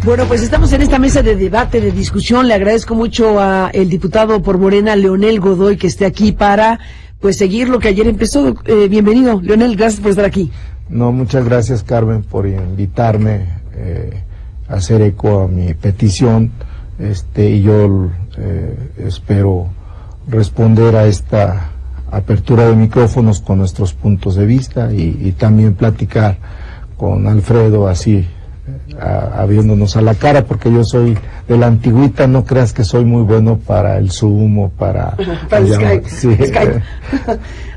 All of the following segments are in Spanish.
Bueno, pues estamos en esta mesa de debate, de discusión. Le agradezco mucho a el diputado por Morena, Leonel Godoy, que esté aquí para pues seguir lo que ayer empezó. Bienvenido, Leonel, gracias por estar aquí. No, muchas gracias, Carmen, por invitarme a hacer eco a mi petición, y yo espero responder a esta apertura de micrófonos con nuestros puntos de vista y también platicar con Alfredo así, viéndonos a la cara, porque yo soy de la antigüita, no creas que soy muy bueno para el Zoom o para el Skype. Sí. Skype.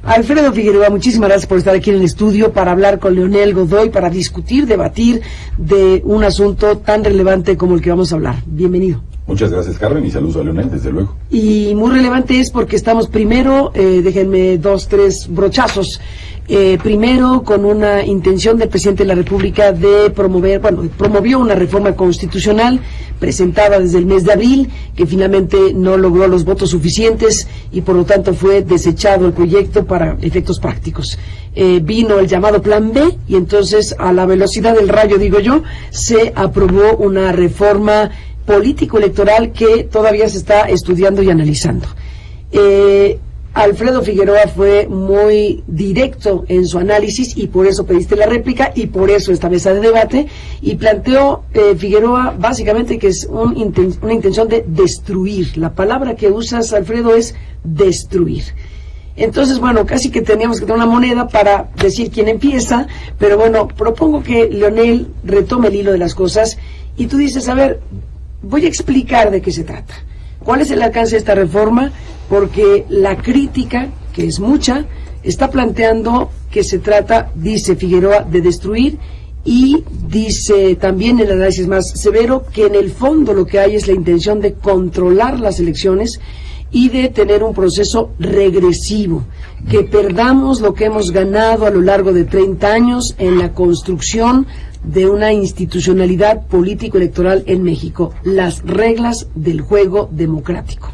Alfredo Figueroa, muchísimas gracias por estar aquí en el estudio para hablar con Leonel Godoy, para discutir, debatir de un asunto tan relevante como el que vamos a hablar. Bienvenido. Muchas gracias, Carmen, y saludos a Leonel, desde luego. Y muy relevante es porque estamos primero, déjenme 2, 3 brochazos. Primero, con una intención del presidente de la República de promovió una reforma constitucional presentada desde el mes de abril, que finalmente no logró los votos suficientes y por lo tanto fue desechado el proyecto para efectos prácticos. Vino el llamado Plan B y entonces, a la velocidad del rayo, digo yo, se aprobó una reforma político-electoral que todavía se está estudiando y analizando. Alfredo Figueroa fue muy directo en su análisis y por eso pediste la réplica y por eso esta mesa de debate, y planteó Figueroa básicamente que es una intención de destruir. La palabra que usas, Alfredo, es destruir. Entonces, bueno, casi que teníamos que tener una moneda para decir quién empieza, pero bueno, propongo que Leonel retome el hilo de las cosas y tú dices, a ver, voy a explicar de qué se trata. ¿Cuál es el alcance de esta reforma? Porque la crítica, que es mucha, está planteando que se trata, dice Figueroa, de destruir, y dice también el análisis más severo que en el fondo lo que hay es la intención de controlar las elecciones y de tener un proceso regresivo, que perdamos lo que hemos ganado a lo largo de 30 años en la construcción de una institucionalidad político-electoral en México, las reglas del juego democrático.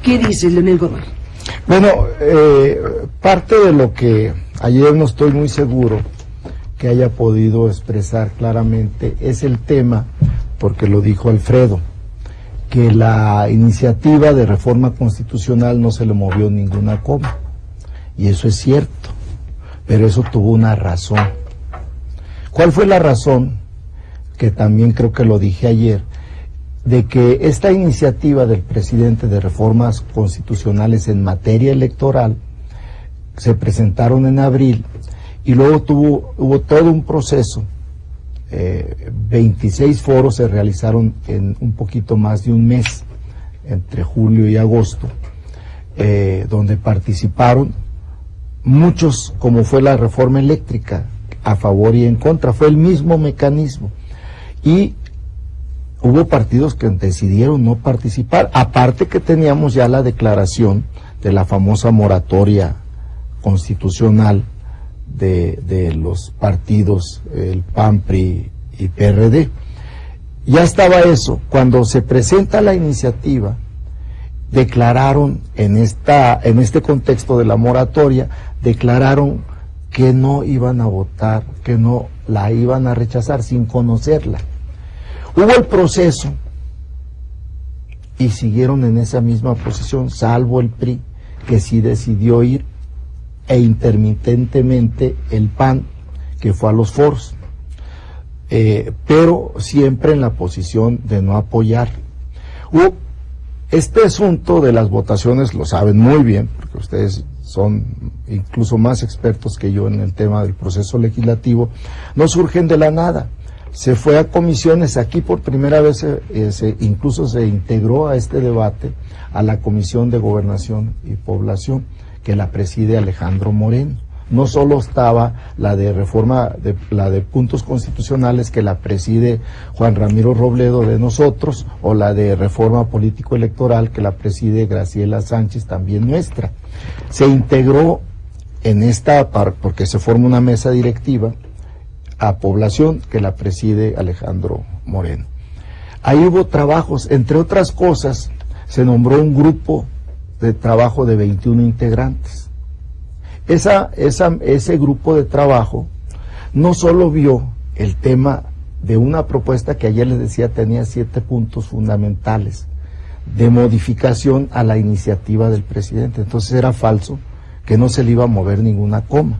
¿Qué dice Leonel Godoy? Bueno, parte de lo que ayer no estoy muy seguro que haya podido expresar claramente es el tema, porque lo dijo Alfredo, que la iniciativa de reforma constitucional no se le movió ninguna coma, y eso es cierto, pero eso tuvo una razón. ¿Cuál fue la razón? Que también creo que lo dije ayer, de que esta iniciativa del presidente de reformas constitucionales en materia electoral se presentaron en abril y luego hubo todo un proceso. 26 foros se realizaron en un poquito más de un mes, entre julio y agosto, donde participaron muchos, como fue la reforma eléctrica, a favor y en contra, fue el mismo mecanismo, y hubo partidos que decidieron no participar, aparte que teníamos ya la declaración de la famosa moratoria constitucional de los partidos, el PAN, PRI y PRD. Ya estaba eso. Cuando se presenta la iniciativa, declararon en este contexto de la moratoria, declararon que no iban a votar, que no la iban a rechazar sin conocerla. Hubo el proceso y siguieron en esa misma posición, salvo el PRI, que sí decidió ir, e intermitentemente el PAN, que fue a los foros, pero siempre en la posición de no apoyar. Este asunto de las votaciones lo saben muy bien, porque ustedes son incluso más expertos que yo en el tema del proceso legislativo, no surgen de la nada. Se fue a comisiones, aquí por primera vez incluso se integró a este debate a la Comisión de Gobernación y Población, que la preside Alejandro Moreno. No solo estaba la de reforma, la de puntos constitucionales, que la preside Juan Ramiro Robledo de nosotros, o la de reforma político-electoral, que la preside Graciela Sánchez, también nuestra. Se integró en esta, porque se forma una mesa directiva, a Población, que la preside Alejandro Moreno. Ahí hubo trabajos, entre otras cosas, se nombró un grupo de trabajo de 21 integrantes. Ese grupo de trabajo no solo vio el tema de una propuesta que ayer les decía tenía 7 puntos fundamentales de modificación a la iniciativa del presidente. Entonces era falso que no se le iba a mover ninguna coma.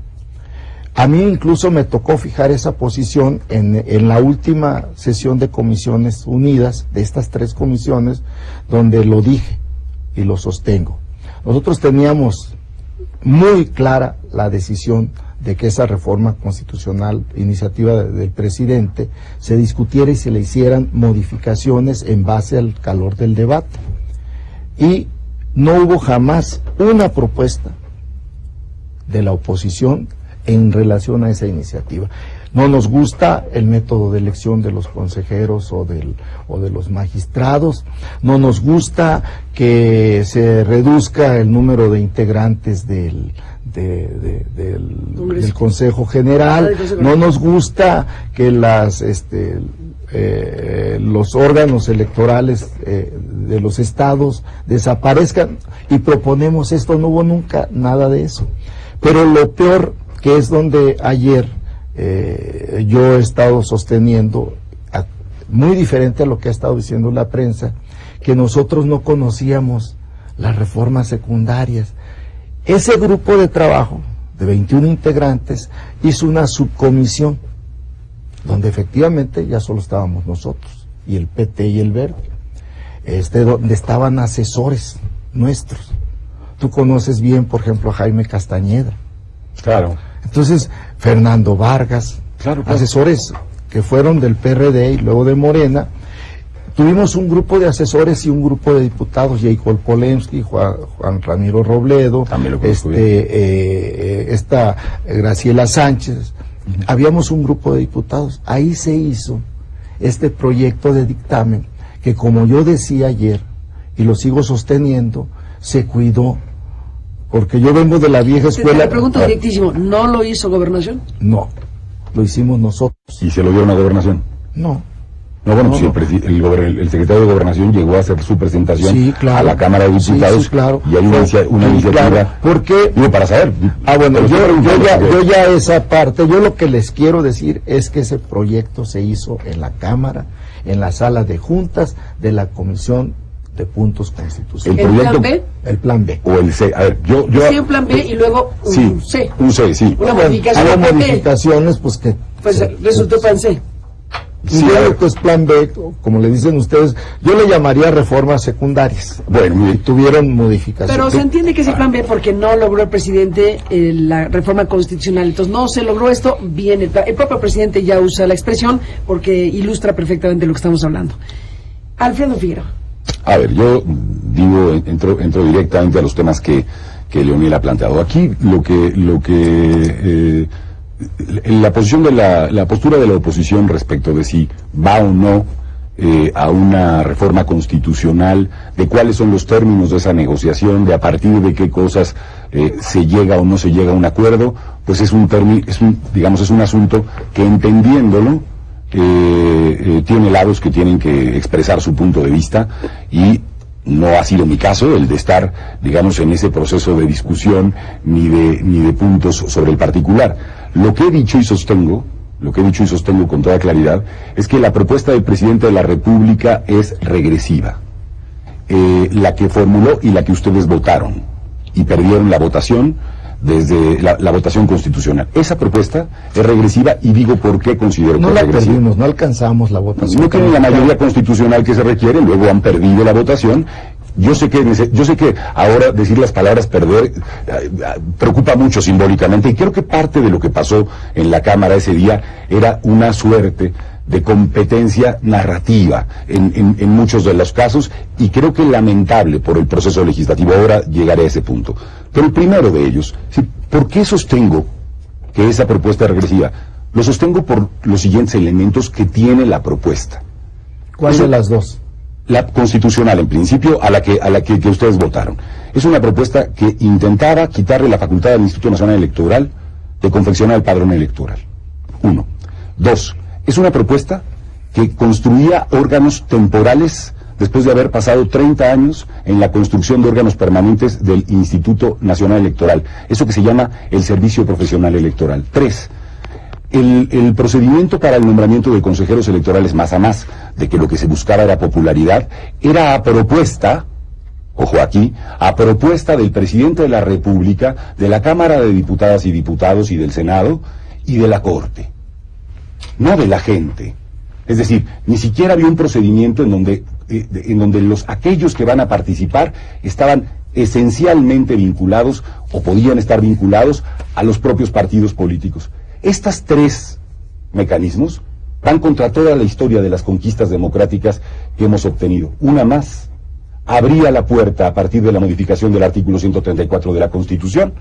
A mí incluso me tocó fijar esa posición en la última sesión de Comisiones Unidas, de estas 3 comisiones, donde lo dije y lo sostengo. Nosotros teníamos muy clara la decisión de que esa reforma constitucional, iniciativa del presidente, se discutiera y se le hicieran modificaciones en base al calor del debate. Y no hubo jamás una propuesta de la oposición en relación a esa iniciativa. No nos gusta el método de elección de los consejeros o de los magistrados, no nos gusta que se reduzca el número de integrantes del Consejo General, no nos gusta que los órganos electorales de los estados desaparezcan, y proponemos esto. No hubo nunca nada de eso. Pero lo peor, que es donde ayer yo he estado sosteniendo, muy diferente a lo que ha estado diciendo la prensa, que nosotros no conocíamos las reformas secundarias. Ese grupo de trabajo de 21 integrantes hizo una subcomisión donde efectivamente ya solo estábamos nosotros y el PT y el Verde, donde estaban asesores nuestros. Tú conoces bien, por ejemplo, a Jaime Castañeda. Claro. Entonces, Fernando Vargas, claro. Asesores que fueron del PRD y luego de Morena. Tuvimos un grupo de asesores y un grupo de diputados, Jacob Polensky, Juan Ramiro Robledo, esta Graciela Sánchez. Habíamos un grupo de diputados. Ahí se hizo este proyecto de dictamen que, como yo decía ayer, y lo sigo sosteniendo, se cuidó. Porque yo vengo de la vieja escuela. Te pregunto directísimo, ¿no lo hizo Gobernación? No, lo hicimos nosotros. ¿Y se lo dieron a Gobernación? No. No, bueno, no, pues no. El secretario de Gobernación llegó a hacer su presentación, sí, claro, a la Cámara de Diputados, sí, claro, y hay una iniciativa. Claro, porque, digo, para saber. Bueno, yo ya esa parte, yo lo que les quiero decir es que ese proyecto se hizo en la Cámara, en la sala de juntas de la Comisión de Puntos Constitucionales. ¿El plan B? El plan B. O el C. A ver, sí, un plan B y luego un C. Un C, sí. Una modificación. Hay modificaciones, pues que... Pues resultó plan C. Sí, pues plan B, como le dicen ustedes, yo le llamaría reformas secundarias. Bueno, tuvieron modificaciones. Pero se entiende que es el plan B porque no logró el presidente la reforma constitucional. Entonces no se logró esto, bien el propio presidente ya usa la expresión porque ilustra perfectamente lo que estamos hablando. Alfredo Figueroa. A ver, yo digo, entro directamente a los temas que Leonel ha planteado. Aquí la posición de la postura de la oposición respecto de si va o no a una reforma constitucional, de cuáles son los términos de esa negociación, de a partir de qué cosas se llega o no se llega a un acuerdo, pues es un asunto que, entendiéndolo, tiene lados que tienen que expresar su punto de vista, y no ha sido mi caso el de estar, digamos, en ese proceso de discusión ni de puntos sobre el particular. Lo que he dicho y sostengo con toda claridad es que la propuesta del presidente de la República es regresiva, la que formuló y la que ustedes votaron y perdieron la votación desde la votación constitucional. Esa propuesta es regresiva, y digo por qué considero que es regresiva. No la perdimos, no alcanzamos la votación. No tienen la mayoría constitucional que se requiere, luego han perdido la votación. Yo sé que ahora decir las palabras perder preocupa mucho simbólicamente, y creo que parte de lo que pasó en la Cámara ese día era una suerte de competencia narrativa en muchos de los casos, y creo que lamentable por el proceso legislativo. Ahora llegaré a ese punto. Pero el primero de ellos, ¿por qué sostengo que esa propuesta es regresiva? Lo sostengo por los siguientes elementos que tiene la propuesta. ¿Cuál de las dos? La constitucional, en principio, a la que ustedes votaron. Es una propuesta que intentaba quitarle la facultad al Instituto Nacional Electoral de confeccionar el padrón electoral. 1. 2. Es una propuesta que construía órganos temporales después de haber pasado 30 años en la construcción de órganos permanentes del Instituto Nacional Electoral. Eso que se llama el Servicio Profesional Electoral. 3. el procedimiento para el nombramiento de consejeros electorales, más a más de que lo que se buscaba era popularidad, era a propuesta, ojo aquí, a propuesta del presidente de la República, de la Cámara de Diputadas y Diputados y del Senado y de la Corte, no de la gente. Es decir, ni siquiera había un procedimiento en donde aquellos que van a participar estaban esencialmente vinculados o podían estar vinculados a los propios partidos políticos. Estos tres mecanismos van contra toda la historia de las conquistas democráticas que hemos obtenido. Una más abría la puerta a partir de la modificación del artículo 134 de la Constitución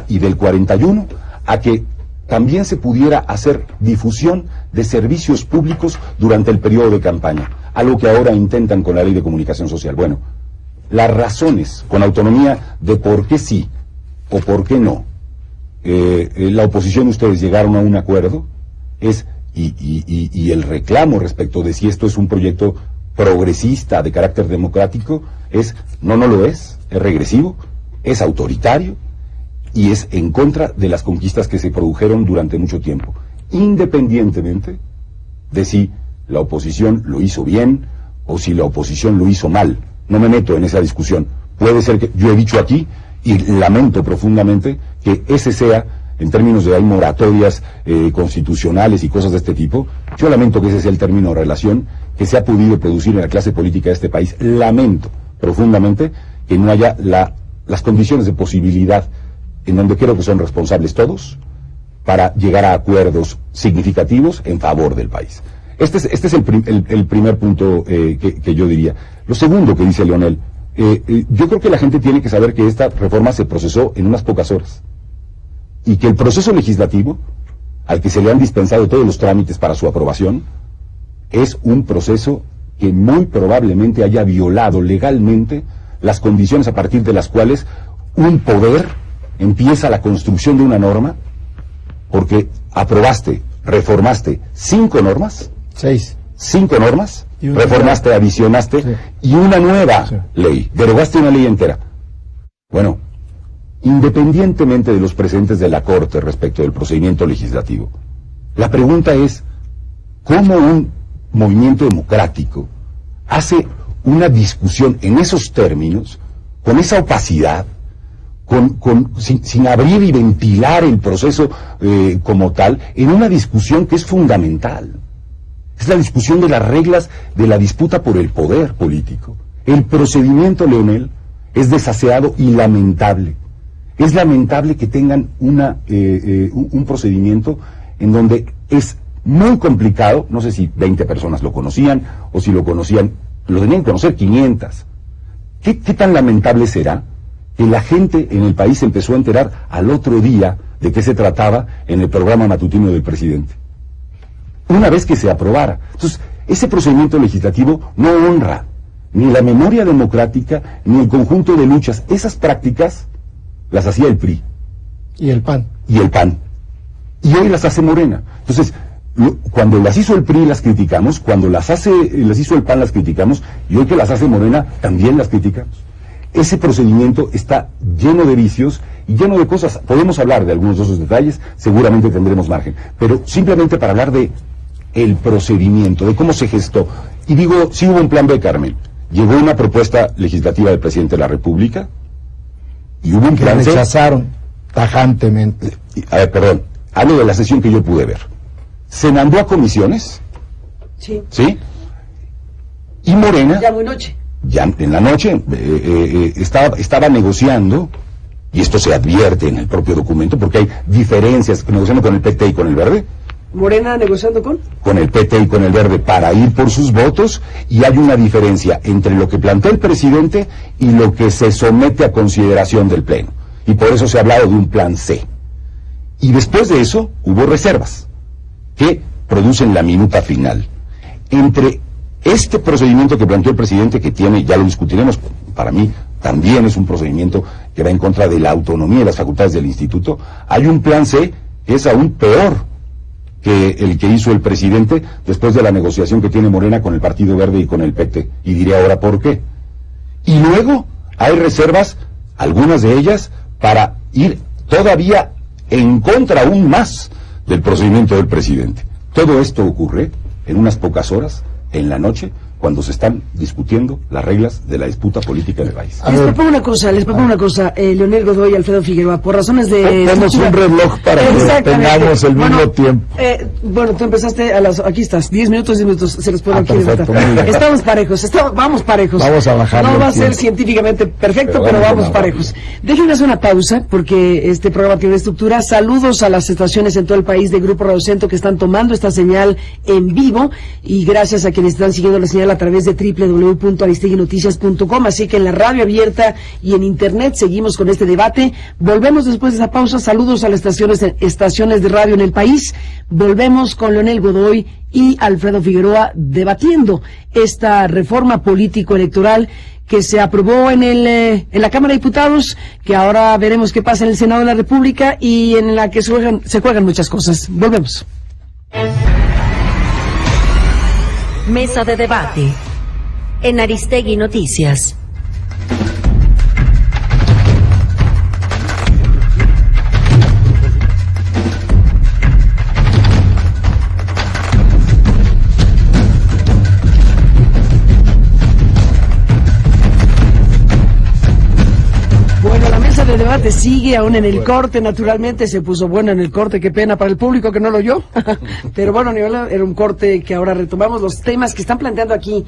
y del 41 a que también se pudiera hacer difusión de servicios públicos durante el periodo de campaña, algo que ahora intentan con la Ley de Comunicación Social. Bueno, las razones con autonomía de por qué sí o por qué no la oposición, ustedes llegaron a un acuerdo, y el reclamo respecto de si esto es un proyecto progresista de carácter democrático no lo es regresivo, es autoritario y es en contra de las conquistas que se produjeron durante mucho tiempo, independientemente de si la oposición lo hizo bien o si la oposición lo hizo mal. No me meto en esa discusión. Puede ser que yo he dicho aquí, y lamento profundamente que ese sea, en términos de hay moratorias constitucionales y cosas de este tipo, yo lamento que ese sea el término de relación que se ha podido producir en la clase política de este país. Lamento profundamente que no haya las condiciones de posibilidad en donde creo que son responsables todos para llegar a acuerdos significativos en favor del país. Este es el primer punto que yo diría. Lo segundo que dice Leonel, yo creo que la gente tiene que saber que esta reforma se procesó en unas pocas horas y que el proceso legislativo al que se le han dispensado todos los trámites para su aprobación es un proceso que muy probablemente haya violado legalmente las condiciones a partir de las cuales un poder empieza la construcción de una norma, porque aprobaste, reformaste 5 normas, 5 normas, reformaste, adicionaste, sí, y una nueva, sí, ley, derogaste una ley entera. Bueno, independientemente de los precedentes de la Corte respecto del procedimiento legislativo, la pregunta es, ¿cómo un movimiento democrático hace una discusión en esos términos, con esa opacidad, sin abrir y ventilar el proceso como tal, en una discusión que es fundamental? Es la discusión de las reglas de la disputa por el poder político. El procedimiento, Leonel, es desaseado y lamentable. Es lamentable que tengan un procedimiento en donde es muy complicado, no sé si 20 personas lo conocían, o si lo conocían, lo tenían que conocer 500. ¿Qué tan lamentable será que la gente en el país empezó a enterar al otro día de qué se trataba en el programa matutino del presidente? Una vez que se aprobara. Entonces, ese procedimiento legislativo no honra ni la memoria democrática, ni el conjunto de luchas. Esas prácticas las hacía el PRI. Y el PAN. Y el PAN. Y hoy las hace Morena. Entonces, cuando las hizo el PRI las criticamos, cuando las hizo el PAN las criticamos, y hoy que las hace Morena también las criticamos. Ese procedimiento está lleno de vicios y lleno de cosas. Podemos hablar de algunos de esos detalles, seguramente tendremos margen. Pero simplemente para hablar de el procedimiento, de cómo se gestó. Y digo, sí hubo un plan B, Carmen. Llegó una propuesta legislativa del presidente de la República y hubo un plan C. Rechazaron tajantemente. A ver, perdón, hablo de la sesión que yo pude ver. Se mandó a comisiones. Sí. ¿Sí? Y Morena... Ya muy noche. Ya en la noche estaba negociando, y esto se advierte en el propio documento, porque hay diferencias, negociando con el PT y con el Verde. ¿Morena negociando con? Con el PT y con el Verde para ir por sus votos, y hay una diferencia entre lo que plantea el presidente y lo que se somete a consideración del Pleno. Y por eso se ha hablado de un plan C. Y después de eso hubo reservas, que producen la minuta final. Entre este procedimiento que planteó el presidente, que tiene, ya lo discutiremos, para mí también es un procedimiento que va en contra de la autonomía y las facultades del instituto, hay un plan C que es aún peor que el que hizo el presidente después de la negociación que tiene Morena con el Partido Verde y con el PT, y diré ahora por qué. Y luego hay reservas, algunas de ellas, para ir todavía en contra aún más del procedimiento del presidente. Todo esto ocurre en unas pocas horas, en la noche, cuando se están discutiendo las reglas de la disputa política del país. Les propongo una cosa, Leonel Godoy y Alfredo Figueroa, por razones de... Tenemos un reloj para que tengamos el mismo tiempo. Bueno, tú empezaste aquí estás, 10 minutos, se los puedo aquí perfecto, Estamos parejos, vamos parejos. Vamos a bajar. No va a ser científicamente perfecto, pero vamos parejos. Déjenme hacer una pausa, porque este programa tiene estructura. Saludos a las estaciones en todo el país de Grupo Radio Centro que están tomando esta señal en vivo, y gracias a quienes están siguiendo la señal a través de www.aristeguinoticias.com, así que en la radio abierta y en internet seguimos con este debate. Volvemos después de esa pausa. Saludos a las estaciones de radio en el país. Volvemos con Leonel Godoy y Alfredo Figueroa debatiendo esta reforma político-electoral que se aprobó en la Cámara de Diputados, que ahora veremos qué pasa en el Senado de la República, y en la que se juegan muchas cosas. Volvemos. Mesa de debate en Aristegui Noticias. Bueno, la mesa de debate sigue aún en el corte, naturalmente se puso bueno en el corte, qué pena para el público que no lo oyó, pero bueno, era un corte que ahora retomamos los temas que están planteando aquí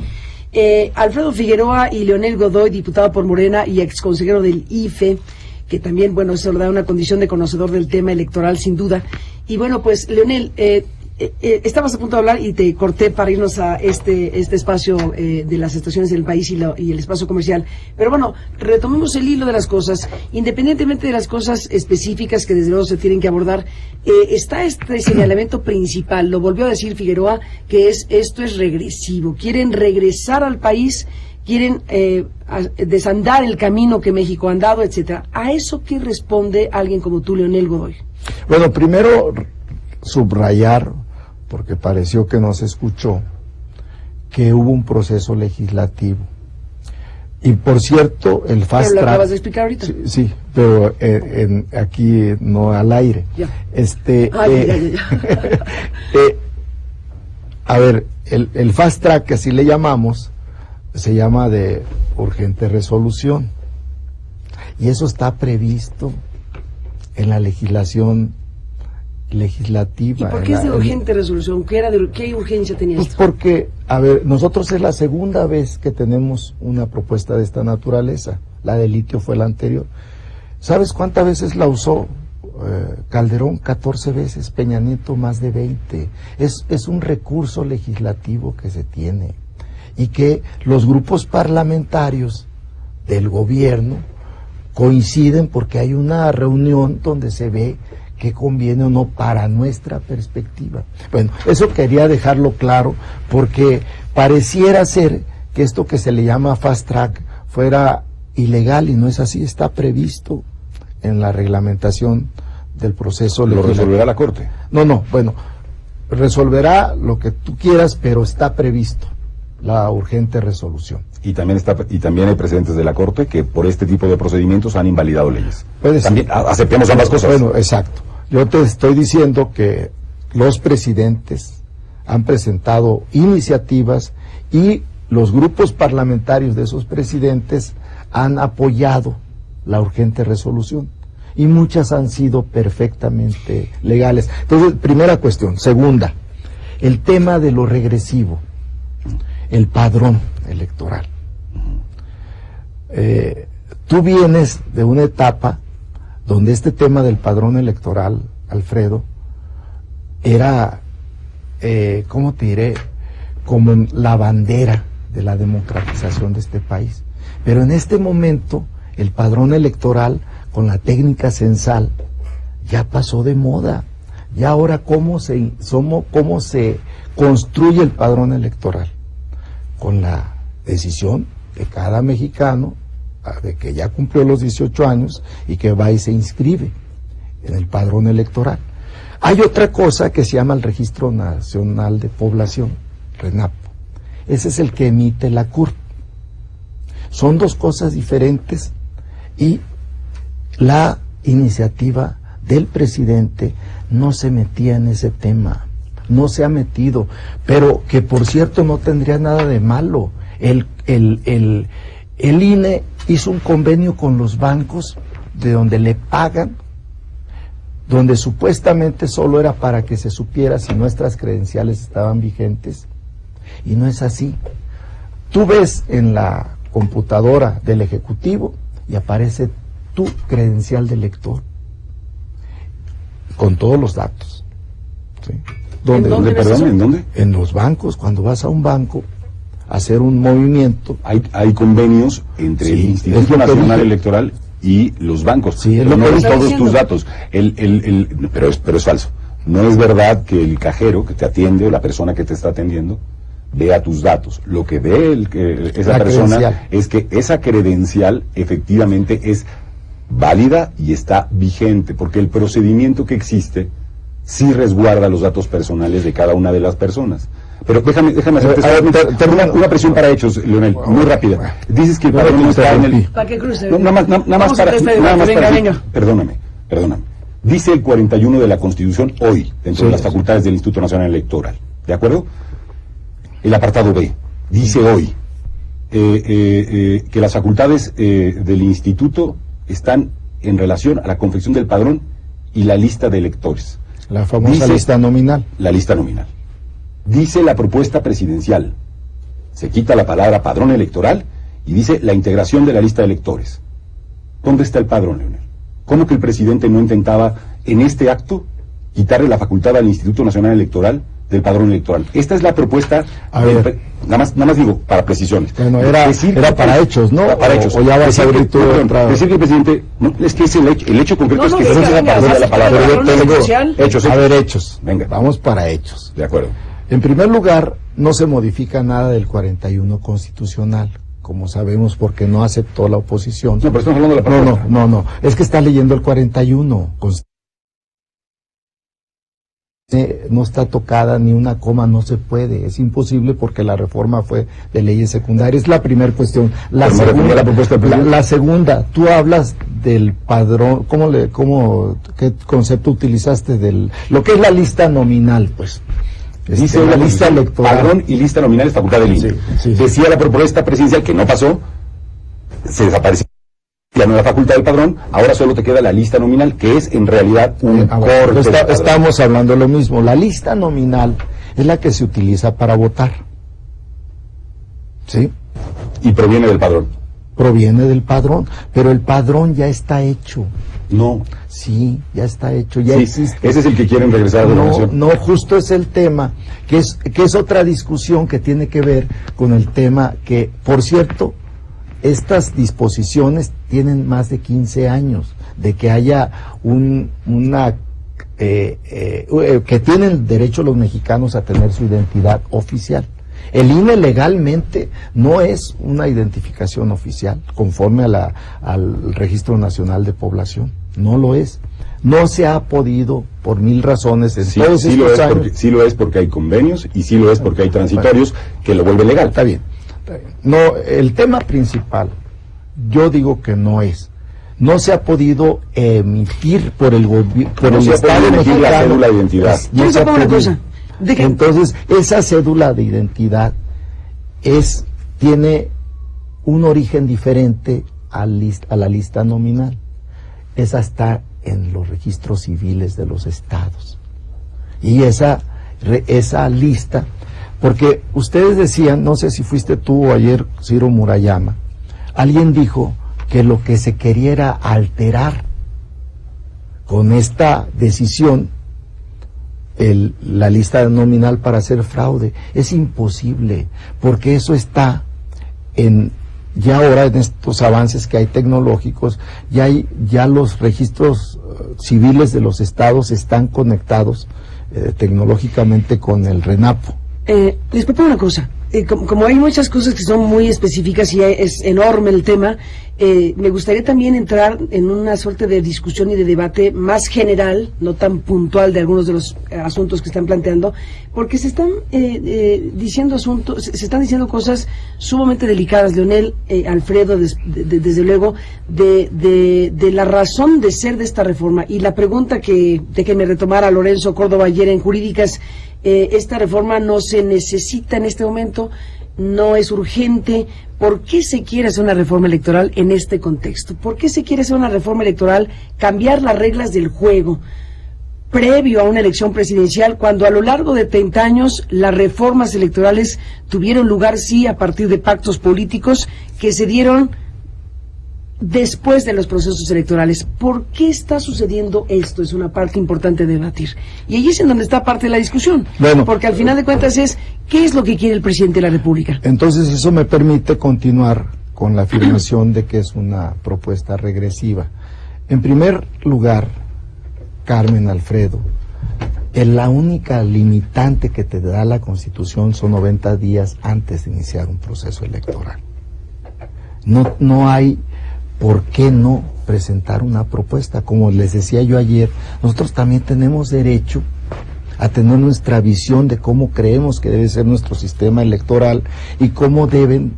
Alfredo Figueroa y Leonel Godoy, diputado por Morena y exconsejero del IFE, que también, bueno, eso le da una condición de conocedor del tema electoral, sin duda. Y bueno, pues, Leonel, estabas a punto de hablar y te corté para irnos a este espacio de las estaciones del país y el espacio comercial. Pero bueno, retomemos el hilo de las cosas. Independientemente de las cosas específicas que desde luego se tienen que abordar, está este señalamiento principal, lo volvió a decir Figueroa, que esto es regresivo. Quieren regresar al país, quieren desandar el camino que México ha andado, etcétera. ¿A eso qué responde alguien como tú, Leonel Godoy? Bueno, primero subrayar, porque pareció que no se escuchó, que hubo un proceso legislativo. Y por cierto, el fast track... ¿Pero lo acabas de explicar ahorita? Sí, pero aquí no al aire. Ya. A ver, el fast track, que así le llamamos, se llama de urgente resolución. Y eso está previsto en la legislación legislativa. ¿Y por qué es de urgente resolución? ¿Qué urgencia tenía pues esto? Porque, a ver, nosotros es la segunda vez que tenemos una propuesta de esta naturaleza. La de litio fue la anterior. ¿Sabes cuántas veces la usó Calderón? 14 veces. Peña Nieto más de 20. Es un recurso legislativo que se tiene y que los grupos parlamentarios del gobierno coinciden porque hay una reunión donde se ve qué conviene o no para nuestra perspectiva. Bueno, eso quería dejarlo claro porque pareciera ser que esto que se le llama fast track fuera ilegal y no es así, está previsto en la reglamentación del proceso legislativo. ¿Lo resolverá la Corte? No, bueno, resolverá lo que tú quieras, pero está previsto la urgente resolución. Y también hay precedentes de la Corte que por este tipo de procedimientos han invalidado leyes. También aceptemos ambas cosas. Bueno, exacto. Yo te estoy diciendo que los presidentes han presentado iniciativas y los grupos parlamentarios de esos presidentes han apoyado la urgente resolución y muchas han sido perfectamente legales. Entonces, primera cuestión. Segunda, el tema de lo regresivo, el padrón electoral. Tú vienes de una etapa donde este tema del padrón electoral, Alfredo, era, ¿cómo te diré?, como la bandera de la democratización de este país. Pero en este momento, el padrón electoral, con la técnica censal, ya pasó de moda. Y ahora, ¿cómo se construye el padrón electoral? Con la decisión de cada mexicano de que ya cumplió los 18 años y que va y se inscribe en el padrón electoral. Hay otra cosa que se llama el Registro Nacional de Población, RENAPO. Ese es el que emite la CURP. Son dos cosas diferentes y la iniciativa del presidente no se metía en ese tema, no se ha metido, pero que por cierto no tendría nada de malo. El INE hizo un convenio con los bancos de donde le pagan, donde supuestamente solo era para que se supiera si nuestras credenciales estaban vigentes, y no es así. Tú ves en la computadora del Ejecutivo y aparece tu credencial de lector con todos los datos, ¿sí? ¿En dónde ves eso? ¿En dónde? En los bancos. Cuando vas a un banco a hacer un movimiento, Hay convenios entre Sí, el es Instituto lo que Nacional dije. Electoral y los bancos. Sí, es Pero lo no que ves dije. todos tus datos. Pero es falso. No es verdad que el cajero que te atiende o la persona que te está atendiendo vea tus datos. Lo que ve esa La persona credencial. es que esa credencial efectivamente es válida y está vigente, porque el procedimiento que existe sí resguarda los datos personales de cada una de las personas. Pero déjame hacerte una presión para hechos, Leonel, muy rápida. Dices que el padrón no está en el... ¿Para qué cruce? No, nada más Vamos a para... hacer este nada más debate. para Venga. Perdóname. Dice el 41 de la Constitución hoy, dentro de las facultades del Instituto Nacional Electoral. ¿De acuerdo? El apartado B dice hoy que las facultades del Instituto están en relación a la confección del padrón y la lista de electores. la famosa Dice- lista nominal. La lista nominal. Dice la propuesta presidencial. Se quita la palabra padrón electoral y dice la integración de la lista de electores. ¿Dónde está el padrón, Leonel? ¿Cómo que el presidente no intentaba en este acto quitarle la facultad al Instituto Nacional Electoral del padrón electoral? Esta es la propuesta. A ver. Nada más digo, para precisiones. Bueno, era para hechos, ¿no? Para hechos. O ya vas a Decir abrir que- tu no, perdón, otra... decir que el presidente, no, es que es el hecho concreto No, es no, que venga, no se venga, la ya la se palabra. queda Pero padrón yo tengo... especial. Hechos. A ver, hechos. Venga. Vamos para hechos. De acuerdo. En primer lugar, no se modifica nada del 41 constitucional, como sabemos, porque no aceptó la oposición. No, pero estamos hablando de la propuesta. No. Es que está leyendo el 41. No está tocada ni una coma, no se puede. Es imposible porque la reforma fue de leyes secundarias. Es la primera cuestión. La Pero no segunda, refería a la propuesta del presidente. la segunda, tú hablas del padrón. ¿Qué concepto utilizaste del lo que es la lista nominal? Pues Dice la la lista Constitución, electoral. padrón y lista nominal es facultad del INE. Sí. Decía la propuesta presidencial que no pasó, se desapareció la nueva facultad del padrón, ahora solo te queda la lista nominal, que es en realidad un corte. del padrón. Estamos hablando lo mismo. La lista nominal es la que se utiliza para votar. ¿Sí? Y proviene del padrón. Proviene del padrón, pero el padrón ya está hecho. No. Sí, ya está hecho, ya Sí, existe. ese es el que quieren regresar a la No, gobernación. no, justo es el tema, que es otra discusión que tiene que ver con el tema que, por cierto, estas disposiciones tienen más de 15 años, de que haya que tienen derecho los mexicanos a tener su identidad oficial. El INE legalmente no es una identificación oficial, conforme al Registro Nacional de Población. No lo es. No se ha podido, por mil razones, en todos Sí estos años. sí lo es porque hay convenios y sí lo es porque hay transitorios que lo vuelve legal. Está bien. No, el tema principal, yo digo que no es. No se ha podido emitir por el No se ha Estado podido emitir la mexicano. cédula de identidad. No Yo les se ha propongo una podido. cosa. Dejen- Entonces, esa cédula de identidad tiene un origen diferente a la lista nominal. Esa está en los registros civiles de los estados. Y esa lista, porque ustedes decían, no sé si fuiste tú o ayer Ciro Murayama, alguien dijo que lo que se quería era alterar con esta decisión la lista nominal para hacer fraude. Es imposible, porque eso está ya ahora en estos avances que hay tecnológicos, ya los registros civiles de los estados están conectados tecnológicamente con el RENAPO. Les propongo una cosa. como hay muchas cosas que son muy específicas y es enorme el tema, me gustaría también entrar en una suerte de discusión y de debate más general, no tan puntual de algunos de los asuntos que están planteando, porque se están diciendo cosas sumamente delicadas, Leonel, Alfredo, desde luego, de la razón de ser de esta reforma. Y la pregunta que me retomara Lorenzo Córdoba ayer en Jurídicas, esta reforma no se necesita en este momento, no es urgente. ¿Por qué se quiere hacer una reforma electoral en este contexto? ¿Por qué se quiere hacer una reforma electoral, cambiar las reglas del juego previo a una elección presidencial, cuando a lo largo de 30 años las reformas electorales tuvieron lugar, sí, a partir de pactos políticos que se dieron después de los procesos electorales? ¿Por qué está sucediendo esto? Es una parte importante de debatir. Y allí es en donde está parte de la discusión. Bueno, porque al final de cuentas es, ¿qué es lo que quiere el presidente de la República? Entonces eso me permite continuar con la afirmación de que es una propuesta regresiva. En primer lugar, Carmen, Alfredo, la única limitante que te da la Constitución son 90 días antes de iniciar un proceso electoral. No hay por qué no presentar una propuesta. Como les decía yo ayer, nosotros también tenemos derecho a tener nuestra visión de cómo creemos que debe ser nuestro sistema electoral y cómo deben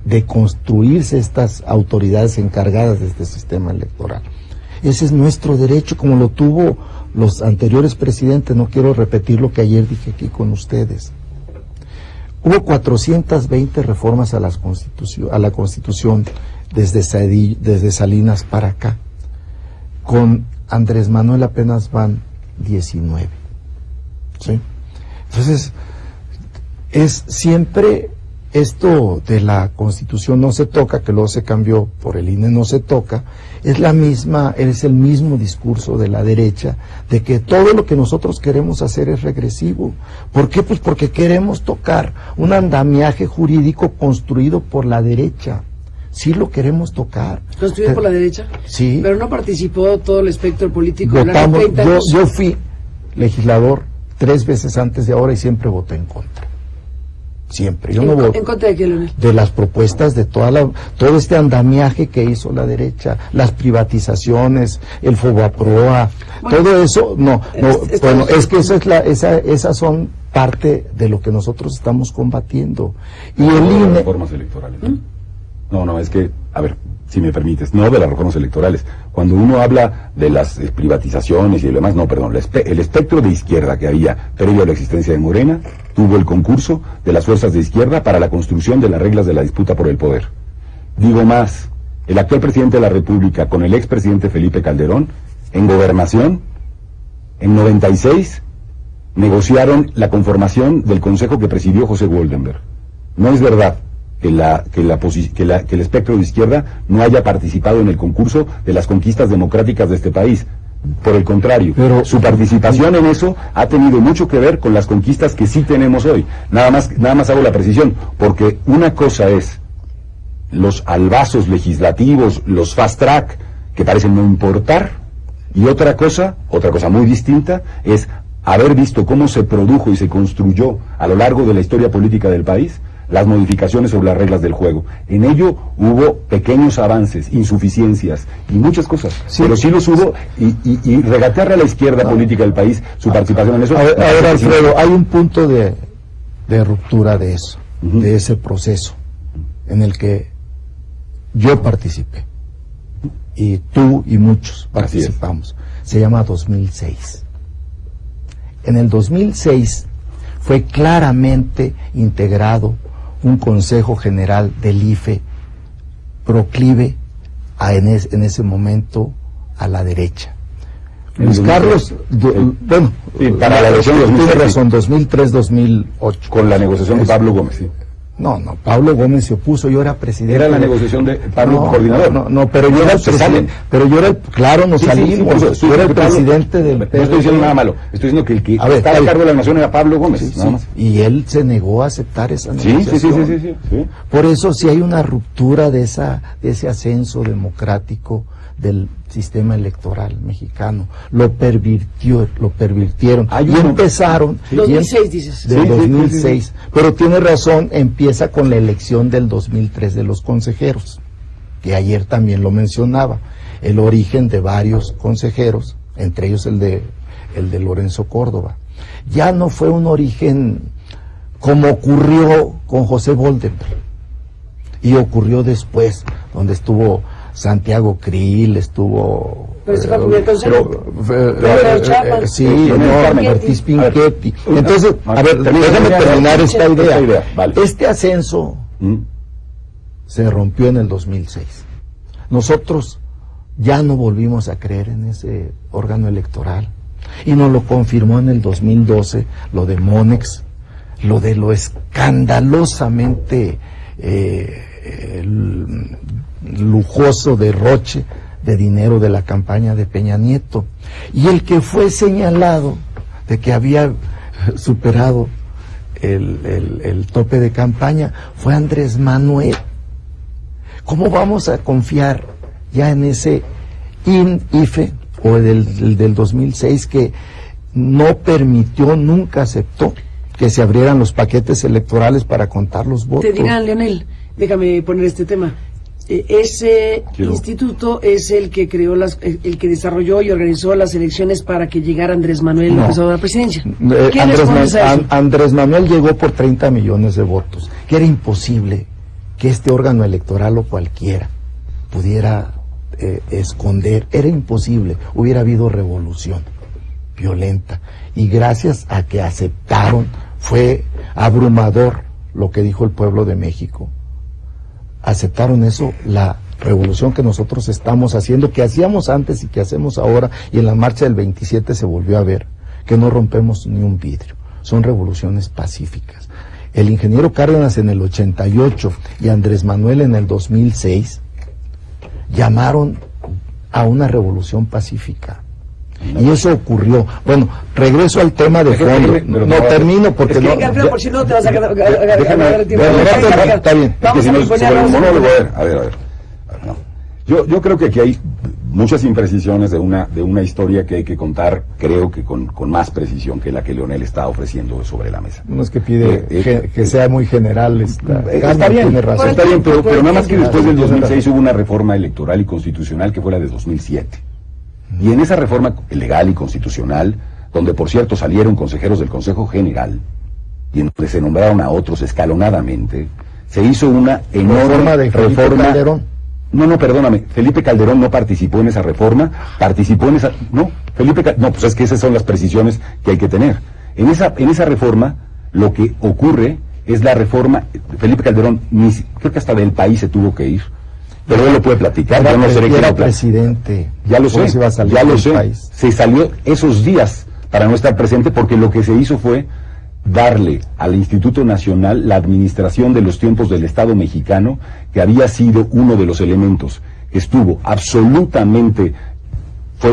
de construirse estas autoridades encargadas de este sistema electoral. Ese es nuestro derecho, como lo tuvo los anteriores presidentes. No quiero repetir lo que ayer dije aquí con ustedes. Hubo 420 reformas a la Constitución desde Salinas para acá. Con Andrés Manuel apenas van 19. ¿Sí? Entonces, es siempre esto de la Constitución no se toca, que luego se cambió por el INE, no se toca, es el mismo discurso de la derecha, de que todo lo que nosotros queremos hacer es regresivo. ¿Por qué? Pues porque queremos tocar un andamiaje jurídico construido por la derecha. Sí lo queremos tocar. ¿Construido por la derecha? Sí. Pero no participó todo el espectro político. Yo fui legislador 3 veces antes de ahora y siempre voté en contra. Siempre. Yo no voto. ¿En contra de qué, Leonel? De las propuestas de todo este andamiaje que hizo la derecha, las privatizaciones, el Fobaproa, todo eso, es que esas son parte de lo que nosotros estamos combatiendo. Y el INE... reformas electorales. No, es que, a ver, si me permites, no de las reformas electorales. Cuando uno habla de las privatizaciones y lo demás, el espectro de izquierda que había previo a la existencia de Morena tuvo el concurso de las fuerzas de izquierda para la construcción de las reglas de la disputa por el poder. Digo más, el actual presidente de la República con el expresidente Felipe Calderón, en gobernación, en 96, negociaron la conformación del consejo que presidió José Woldenberg. No es verdad que el espectro de izquierda no haya participado en el concurso de las conquistas democráticas de este país. Por el contrario, su participación en eso ha tenido mucho que ver con las conquistas que sí tenemos hoy. Nada más hago la precisión, porque una cosa es los albazos legislativos, los fast track, que parecen no importar, y otra cosa muy distinta, es haber visto cómo se produjo y se construyó a lo largo de la historia política del país las modificaciones sobre las reglas del juego. En ello hubo pequeños avances, insuficiencias y muchas cosas, sí, pero sí los hubo, y regatearle a la izquierda política del país su participación en eso. A ver, Alfredo, hay un punto de ruptura de eso, de ese proceso en el que yo participé y tú y muchos participamos. Se llama 2006. En el 2006 fue claramente integrado un Consejo General del IFE proclive en ese momento a la derecha. Luis Carlos, para la elección de 2006, tiene razón, 2003-2008. Con la negociación de Pablo Gómez, sí. No, Pablo Gómez se opuso, yo era presidente. Era la negociación de Pablo coordinador. Pero yo era el presidente. Pero yo era el, claro, nos salimos. Yo era el presidente del PRD. No estoy diciendo nada malo. Estoy diciendo que el que estaba a cargo de la nación era Pablo Gómez. Nada más. Y él se negó a aceptar esa negociación. Sí. Por eso, si hay una ruptura de ese ascenso democrático, del sistema electoral mexicano. Lo pervirtieron. Y empezaron... 2006 dices. Del 2006. Pero tiene razón, empieza con la elección del 2003 de los consejeros, que ayer también lo mencionaba. El origen de varios consejeros, entre ellos el de Lorenzo Córdoba. Ya no fue un origen como ocurrió con José Boldenberg, y ocurrió después, donde estuvo Santiago Krill, estuvo... Ortiz Pinchetti. Entonces, a ver, déjame terminar esta idea. Vale. Este ascenso se rompió en el 2006. Nosotros ya no volvimos a creer en ese órgano electoral, y nos lo confirmó en el 2012 lo de Monex, lo de lo escandalosamente lujoso derroche de dinero de la campaña de Peña Nieto, y el que fue señalado de que había superado el tope de campaña fue Andrés Manuel. ¿Cómo vamos a confiar ya en ese IFE o del 2006 que no permitió, nunca aceptó que se abrieran los paquetes electorales para contar los votos? Te dirán, Leonel, déjame poner este tema. Ese instituto es el que creó el que desarrolló y organizó las elecciones para que llegara Andrés Manuel López Obrador a la presidencia. Andrés Manuel llegó por 30 millones de votos, que era imposible que este órgano electoral o cualquiera pudiera esconder, era imposible, hubiera habido revolución violenta, y gracias a que aceptaron, fue abrumador lo que dijo el pueblo de México. Aceptaron eso, la revolución que nosotros estamos haciendo, que hacíamos antes y que hacemos ahora, y en la marcha del 27 se volvió a ver, que no rompemos ni un vidrio, son revoluciones pacíficas. El ingeniero Cárdenas en el 88 y Andrés Manuel en el 2006 llamaron a una revolución pacífica. Y eso ocurrió. Bueno, regreso al tema de fondo. No termino porque no. Por si no te vas a ganar tiempo. Está bien. Vamos a poner el monólogo. A ver. No. Yo creo que aquí hay muchas imprecisiones de una historia que hay que contar, creo que con más precisión que la que Leonel está ofreciendo sobre la mesa. No es que pide que sea muy general. Está bien, tiene razón. Está bien, pero nada más que después del 2006 hubo una reforma electoral y constitucional que fue la de 2007. Y en esa reforma legal y constitucional, donde por cierto salieron consejeros del Consejo General, y en donde se nombraron a otros escalonadamente, se hizo una enorme reforma. Calderón. No, perdóname, Felipe Calderón no participó en esa reforma, participó en esa... No, pues es que esas son las precisiones que hay que tener. En esa reforma, lo que ocurre es la reforma... Felipe Calderón, creo que hasta del país se tuvo que ir, pero él lo puede platicar. Yo no seré quien era presidente. Ya lo sé, se salió esos días para no estar presente, porque lo que se hizo fue darle al Instituto Nacional la administración de los tiempos del Estado mexicano, que había sido uno de los elementos que fue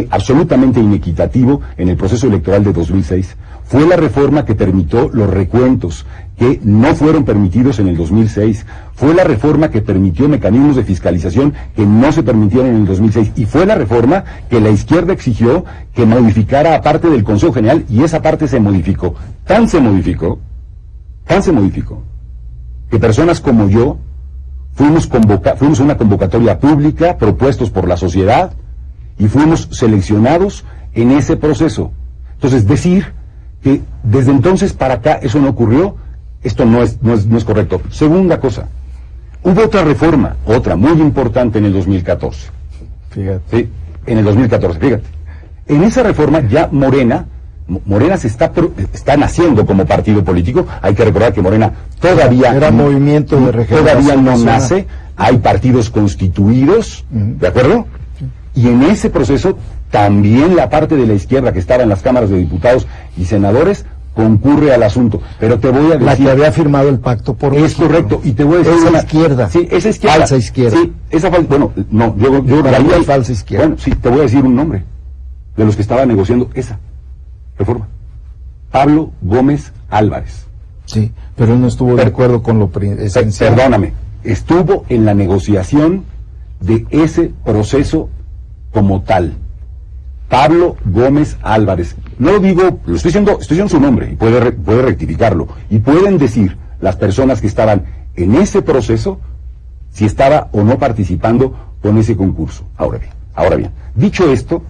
absolutamente inequitativo en el proceso electoral de 2006. Fue la reforma que permitió los recuentos que no fueron permitidos en el 2006. Fue la reforma que permitió mecanismos de fiscalización que no se permitieron en el 2006. Y fue la reforma que la izquierda exigió que modificara a parte del Consejo General, y esa parte se modificó. Tan se modificó, que personas como yo fuimos a una convocatoria pública, propuestos por la sociedad, y fuimos seleccionados en ese proceso. Entonces, decir que desde entonces para acá eso no ocurrió, esto no es correcto. Segunda cosa, hubo otra reforma, otra muy importante en el 2014. Fíjate. Sí, en el 2014, fíjate. En esa reforma ya Morena se está naciendo como partido político. Hay que recordar que Morena todavía era movimiento de regeneración, todavía no nace, hay partidos constituidos, ¿de acuerdo? Y en ese proceso también la parte de la izquierda que estaba en las cámaras de diputados y senadores concurre al asunto. Pero te voy a decir... La que había firmado el pacto por Es México, correcto, y te voy a decir... Esa izquierda. Sí, esa izquierda. Falsa izquierda. Sí, esa falsa... Bueno, no, yo para mí es falsa izquierda. Bueno, sí, te voy a decir un nombre de los que estaban negociando esa reforma. Pablo Gómez Álvarez. Sí, pero él no estuvo de acuerdo con lo esencial. Perdóname, estuvo en la negociación de ese proceso como tal, Pablo Gómez Álvarez, no lo digo, lo estoy diciendo su nombre, y puede rectificarlo, y pueden decir las personas que estaban en ese proceso si estaba o no participando con ese concurso. Ahora bien, dicho esto,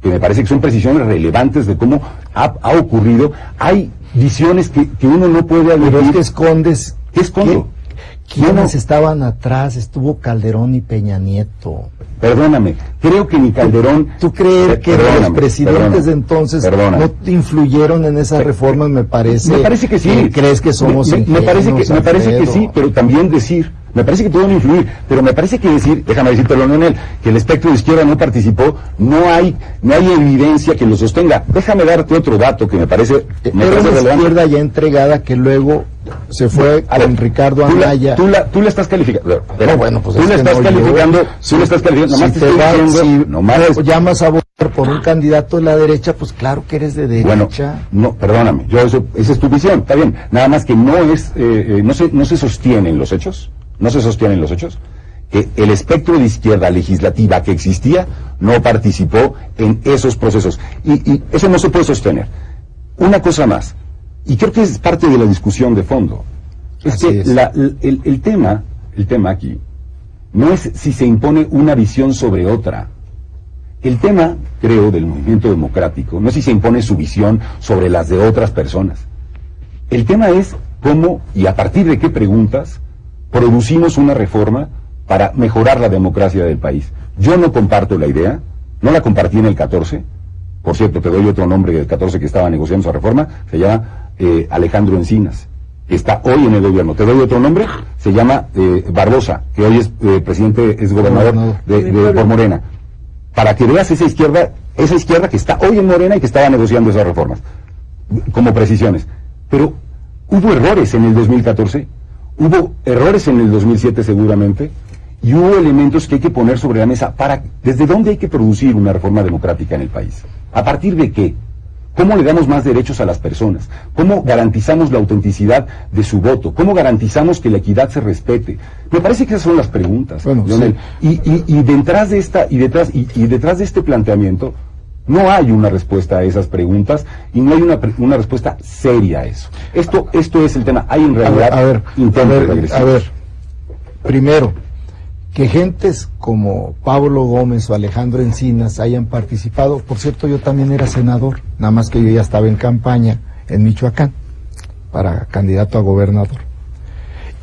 que me parece que son precisiones relevantes de cómo ha ocurrido, hay visiones que uno no puede admitir. Pero es que escondes. ¿Qué escondo? ¿Quiénes estaban atrás? Estuvo Calderón y Peña Nieto. Perdóname, creo que ni Calderón... ¿Tú crees que los presidentes de entonces no influyeron en esas reformas? Me parece que sí. ¿Crees que somos me parece que sí, pero también decir... Me parece que pueden influir, pero me parece que decir, déjame decírtelo, Leonel, que el espectro de izquierda no participó, no hay evidencia que lo sostenga. Déjame darte otro dato que me parece relevante. Una izquierda ya entregada que luego se fue con Ricardo Anaya. Tú la estás calificando. No, bueno, pues tú le estás calificando, nomás te estoy diciendo, llamas a votar por un candidato de la derecha, pues claro que eres de derecha. Bueno, no, perdóname, esa es tu visión, está bien. Nada más que no se sostienen los hechos. No se sostienen los hechos, que el espectro de izquierda legislativa que existía no participó en esos procesos. Y eso no se puede sostener. Una cosa más, y creo que es parte de la discusión de fondo, es que el tema aquí no es si se impone una visión sobre otra. El tema, creo, del movimiento democrático no es si se impone su visión sobre las de otras personas. El tema es cómo y a partir de qué preguntas producimos una reforma para mejorar la democracia del país. Yo no comparto la idea, no la compartí en el 14, por cierto, te doy otro nombre del 14 que estaba negociando esa reforma, se llama Alejandro Encinas, que está hoy en el gobierno. Te doy otro nombre, se llama Barbosa, que hoy es es gobernador por Morena. Para que veas esa izquierda que está hoy en Morena y que estaba negociando esas reformas, como precisiones. Pero hubo errores en el 2014, hubo errores en el 2007 seguramente, y hubo elementos que hay que poner sobre la mesa ¿desde dónde hay que producir una reforma democrática en el país? ¿A partir de qué? ¿Cómo le damos más derechos a las personas? ¿Cómo garantizamos la autenticidad de su voto? ¿Cómo garantizamos que la equidad se respete? Me parece que esas son las preguntas, Leonel. Sí. Y detrás de este planteamiento no hay una respuesta a esas preguntas y no hay una respuesta seria a eso. Esto es el tema. Hay en realidad a ver, primero, que gentes como Pablo Gómez o Alejandro Encinas hayan participado. Por cierto, yo también era senador, nada más que yo ya estaba en campaña en Michoacán para candidato a gobernador.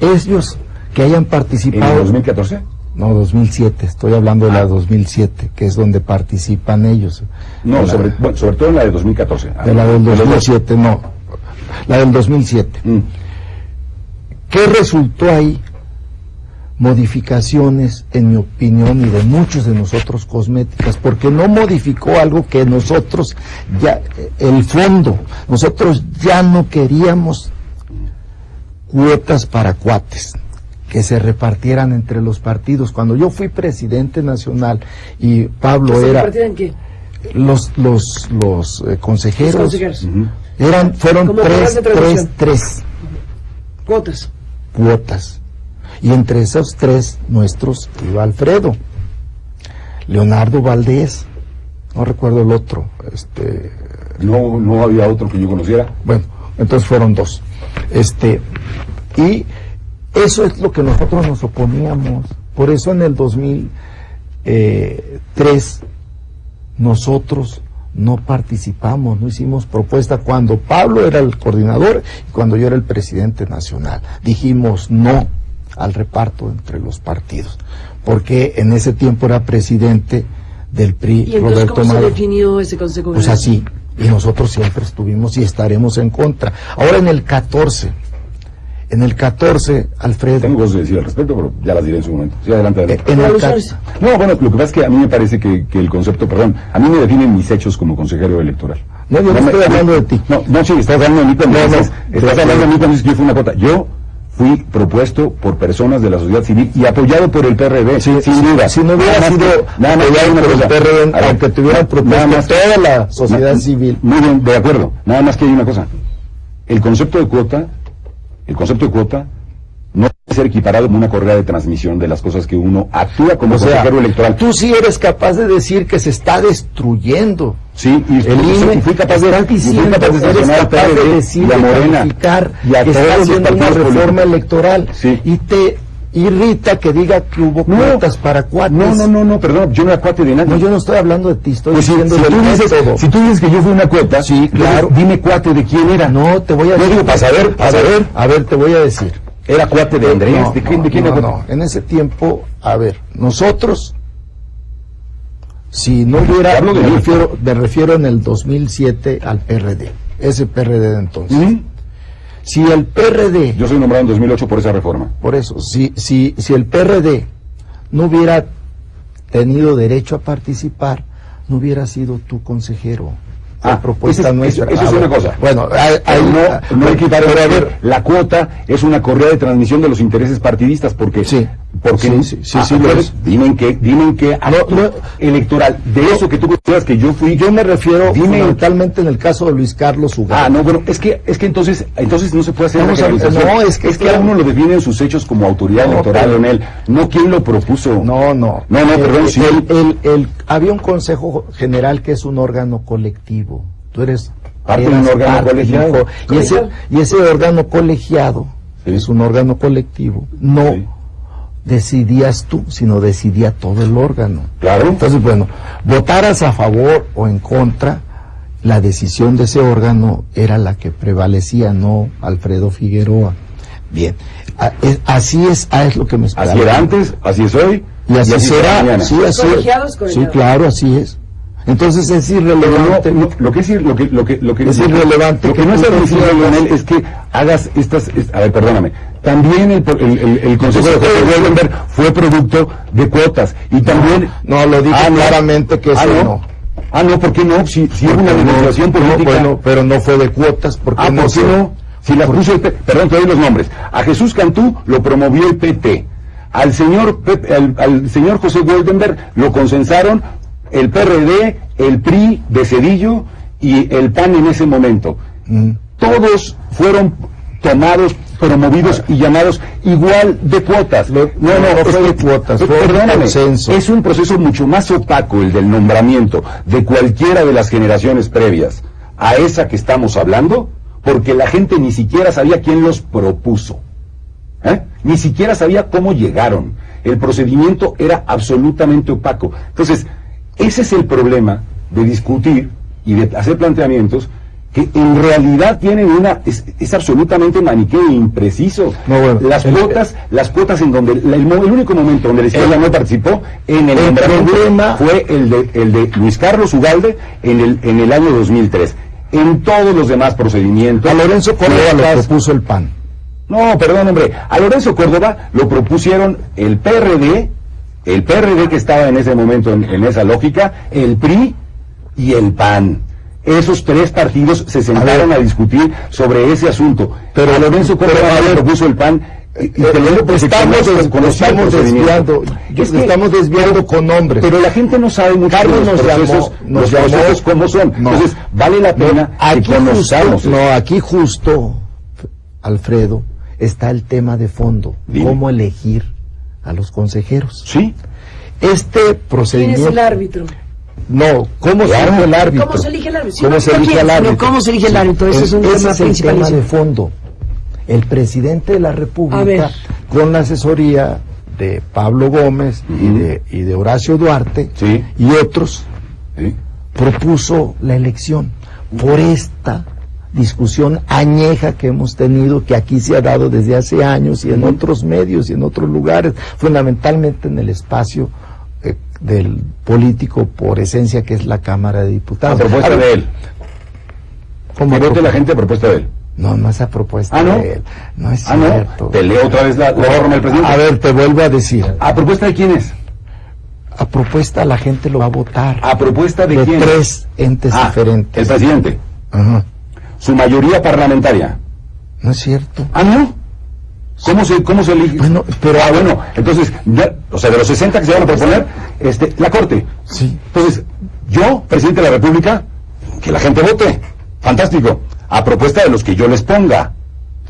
Ellos que hayan participado... ¿En el 2014? No, 2007, estoy hablando de la 2007, que es donde participan ellos. No, sobre todo en la de 2014. De la del 2007, no. La del 2007. ¿Qué resultó ahí? Modificaciones, en mi opinión, y de muchos de nosotros, cosméticas, porque no modificó algo que nosotros ya, el fondo, nosotros ya no queríamos cuotas para cuates que se repartieran entre los partidos. Cuando yo fui presidente nacional y Pablo ¿se era... repartían qué? Los consejeros. Los consejeros. Fueron tres cuotas. Y entre esos tres, nuestros, iba Alfredo, Leonardo Valdés, no recuerdo el otro. No había otro que yo conociera. Bueno, entonces fueron dos. Y eso es lo que nosotros nos oponíamos. Por eso en el 2003 nosotros no participamos, no hicimos propuesta cuando Pablo era el coordinador y cuando yo era el presidente nacional. Dijimos no al reparto entre los partidos, porque en ese tiempo era presidente del PRI. ¿Y entonces cómo se definió ese Consejo General? Pues así, y nosotros siempre estuvimos y estaremos en contra. Ahora en el 14, Alfredo... Tengo cosas que decir al respecto, pero ya las diré en su momento. Sí, adelante. No, bueno, lo que pasa es que a mí me parece que el concepto, a mí me definen mis hechos como consejero electoral. No, yo no estoy hablando de ti. No, sí, estás hablando de mí cuando estás hablando de mí cuando dices que yo fui una cuota. Yo fui propuesto por personas de la sociedad civil y apoyado por el PRD, sin duda. Si no hubiera sido apoyado por el PRD, aunque te hubieran propuesto toda la sociedad civil. Muy bien, de acuerdo. Nada más que hay una cosa. El concepto de cuota no puede ser equiparado como una correa de transmisión de las cosas que uno actúa como O sea, consejero electoral. Tú sí eres capaz de decir que se está destruyendo. Sí, y El INE fui capaz de diciendo, eres eres capaz de decir, y a Morena, calificar y a que todos está los haciendo una partidos reforma políticos. electoral. Sí. Y te irrita que diga que hubo cuotas para cuates. No, perdón, yo no era cuate de nadie. No, yo no estoy hablando de ti, estoy Pues diciendo del método. si tú dices que yo fui una cuota, Sí, claro. dime cuate de quién era. No, te voy a No decir. digo para saber, A ver, te voy a decir. Era cuate de Andrés, No, ¿de quién era? no, en ese tiempo, a ver, nosotros, si no hubiera, Hablo de mí. me refiero en el 2007 al PRD, ese PRD de entonces. ¿Mm? Si el PRD, Yo soy nombrado en 2008 por esa reforma. por eso, si el PRD no hubiera tenido derecho a participar, no hubiera sido tu consejero. La propuesta nuestra. Eso es una cosa. Bueno, No equiparar. pero a ver, La cuota es una correa de transmisión de los intereses partidistas, porque Sí. Sí, lo es. dime en qué acto no. electoral de eso que tú consideras que yo fui. yo me refiero Dime. fundamentalmente en el caso de Luis Carlos Ugalde. No, bueno, es que entonces no se puede hacer Vamos a ver, generalización. no, es que a uno lo definen sus hechos como autoridad No, electoral pero- en él, no quién lo propuso. No, perdón, sí. había un Consejo General que es un órgano colectivo. Tú eres Parte de un eras órgano parte colegiado. de un y ese órgano colegiado, Sí. es un órgano colectivo, no Sí. decidías tú, sino decidía todo el órgano. Claro. Entonces, bueno, votaras a favor o en contra, la decisión de ese órgano era la que prevalecía, no Alfredo Figueroa. Bien, así es lo que me esperaba. Así era antes, así es hoy, Y así será, mañana. sí, así es. Colegiados, Sí, colegiados. claro, así es. Entonces es irrelevante. Lo que es Es irrelevante Lo que que no tú es te admisible, digas. Leonel, es que hagas a ver, perdóname. También el Consejo de José Goldenberg fue producto de cuotas y también. No, lo dije no. claramente que eso no. No, ¿por qué no? Si hubo una Porque negociación política. Bueno, pero no fue de cuotas, porque ¿Por qué no? Si las puso perdón, te doy los nombres. A Jesús Cantú lo promovió el PT. Al señor José Goldenberg lo consensaron el PRD, el PRI de Cedillo y el PAN en ese momento. Todos fueron tomados, promovidos y llamados igual de cuotas. No fue de cuotas, fue un perdóname, consenso. es un proceso mucho más opaco el del nombramiento de cualquiera de las generaciones previas a esa que estamos hablando, porque la gente ni siquiera sabía quién los propuso. Ni siquiera sabía cómo llegaron. El procedimiento era absolutamente opaco. Entonces, ese es el problema de discutir y de hacer planteamientos que en realidad tienen es absolutamente maniqueo e impreciso. No, bueno, las cuotas en donde el único momento donde la izquierda no participó en el nombramiento problema fue el de Luis Carlos Ugalde en el año 2003. En todos los demás procedimientos. A Lorenzo Córdoba lo cuotas- propuso el PAN. No, perdón, hombre. A Lorenzo Córdoba lo propusieron el PRD que estaba en ese momento en esa lógica, el PRI y el PAN. Esos tres partidos se sentaron a discutir sobre ese asunto. Pero a Lorenzo Córdoba lo propuso el PAN. Y te lo digo porque conozco el procedimiento. Estamos desviando con nombres. Pero la gente no sabe mucho Carlos de los procesos cómo son. No. Entonces, vale la pena que conozcamos. Aquí justo, Alfredo, está el tema de fondo. Dime. ¿Cómo elegir a los consejeros? Sí. Este ¿Quién procedimiento... es el árbitro? No, ¿cómo se Claro. elige el árbitro? ¿Cómo se elige el árbitro? ¿Cómo Sí, se no elige quién, el sino árbitro? ¿cómo se elige el árbitro? Ese es un Ese tema es el tema principalísimo. de fondo. El presidente de la A ver. República, con la asesoría de Pablo Gómez y de Horacio Duarte Sí. y otros, Sí. propuso la elección por esta discusión añeja que hemos tenido, que aquí se ha dado desde hace años y en otros medios y en otros lugares, fundamentalmente en el espacio del político por esencia, que es la Cámara de A Diputados. propuesta ver, de él. ¿cómo Que vote propuesta? la gente a propuesta de él. No es a propuesta ¿no? de él. No es ¿no? cierto. Te leo otra vez la norma del presidente. A ver, te vuelvo a decir. ¿A propuesta de quién es? A propuesta la gente lo va a votar. ¿A propuesta de quién? tres entes diferentes. El presidente. Ajá. Su mayoría parlamentaria. No es cierto. ¿No? ¿Cómo se elige? Bueno, pero- bueno, entonces, o sea, de los 60 que se van a proponer, la Corte. Sí. Entonces, yo, presidente de la República, que la gente vote. Fantástico. A propuesta de los que yo les ponga.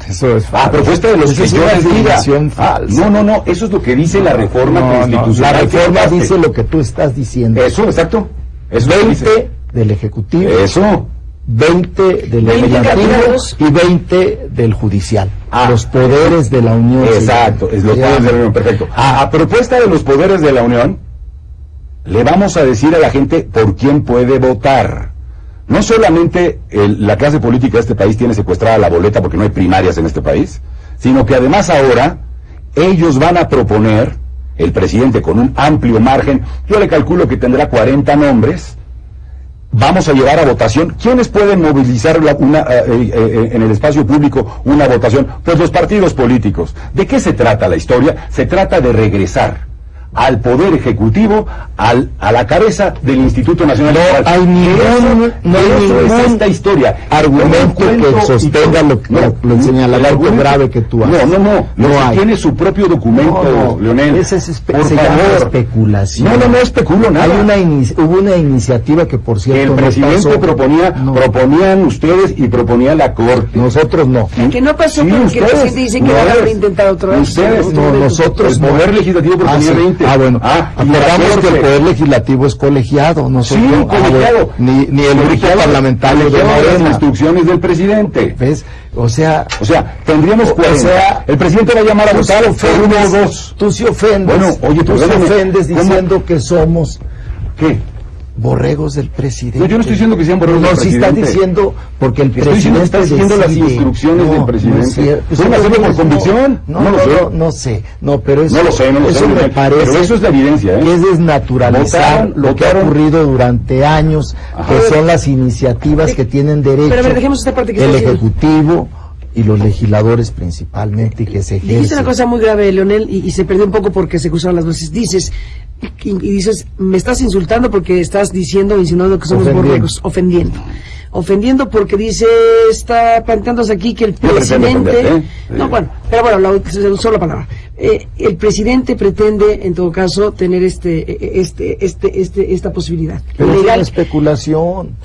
Eso es falso. A propuesta de los Esa que es yo una les diga. afirmación falsa. No, eso es lo que dice la reforma constitucional. La reforma que dice lo que tú estás diciendo. Eso, exacto. Eso 20 del Ejecutivo, Eso. 20 del 20 Legislativo candidatos. y 20 del Judicial. Los poderes de la Unión. Exacto, es los poderes de la Unión, perfecto. A propuesta de los poderes de la Unión, le vamos a decir a la gente por quién puede votar. No solamente la clase política de este país tiene secuestrada la boleta porque no hay primarias en este país, sino que además ahora ellos van a proponer, el presidente con un amplio margen, yo le calculo que tendrá 40 nombres, vamos a llevar a votación. ¿Quiénes pueden movilizar en el espacio público una votación? Pues los partidos políticos. ¿De qué se trata la historia? Se trata de regresar al Poder Ejecutivo, a la cabeza del Instituto Nacional Electoral. No hay ningún es esta historia. argumento que sostenga lo señalamiento grave que tú haces. No hay. Tiene su propio documento, Leonel. Ese se llama especulación. No especulo nada. Hubo una iniciativa que, por cierto, el presidente proponían ustedes y proponía la Corte. Nosotros no. Que no pasó Sí, porque ustedes, el presidente dice que van a haber intentado otra vez. Ustedes, nosotros el Poder Legislativo proponía 20. Bueno, acordamos que el Poder Legislativo es colegiado, nosotros, sí, colegiado. Ni el grupo parlamentario de las Morena. instrucciones del presidente. ¿Ves? O sea, tendríamos 40. El presidente va a llamar a votar uno o dos. Tú se ofendes. Bueno, oye, tú se ofendes diciendo que somos ¿qué? Borregos del presidente. No, yo no estoy diciendo que sean borregos del presidente. No, si estás diciendo porque el presidente está diciendo las instrucciones del presidente. ¿Pueden hacerlo por convicción? No sé. No, pero eso, no lo sé, eso me parece. Pero eso es la evidencia, que es desnaturalizar lo que ha ocurrido durante años, que son las iniciativas que tienen derecho. Pero a ver, dejemos esta parte que el Ejecutivo y los legisladores principalmente, y que se ejercen. Dijiste una cosa muy grave, Leonel, y se perdió un poco porque se cruzaron las voces. Dices, me estás insultando porque estás diciendo, insinuando que somos borregos, ofendiendo porque dice, está planteándose aquí que el presidente, pero solo palabra, el presidente pretende, en todo caso, tener esta posibilidad. Pero es una especulación,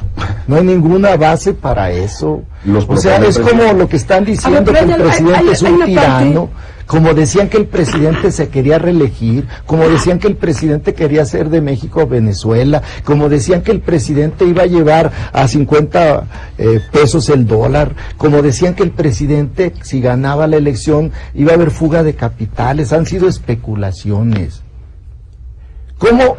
no hay ninguna base para eso. O sea, es como lo que están diciendo, que el presidente es un tirano. Como decían que el presidente se quería reelegir, como decían que el presidente quería hacer de México Venezuela, como decían que el presidente iba a llevar a 50 pesos el dólar, como decían que el presidente, si ganaba la elección, iba a haber fuga de capitales. Han sido especulaciones. ¿Cómo?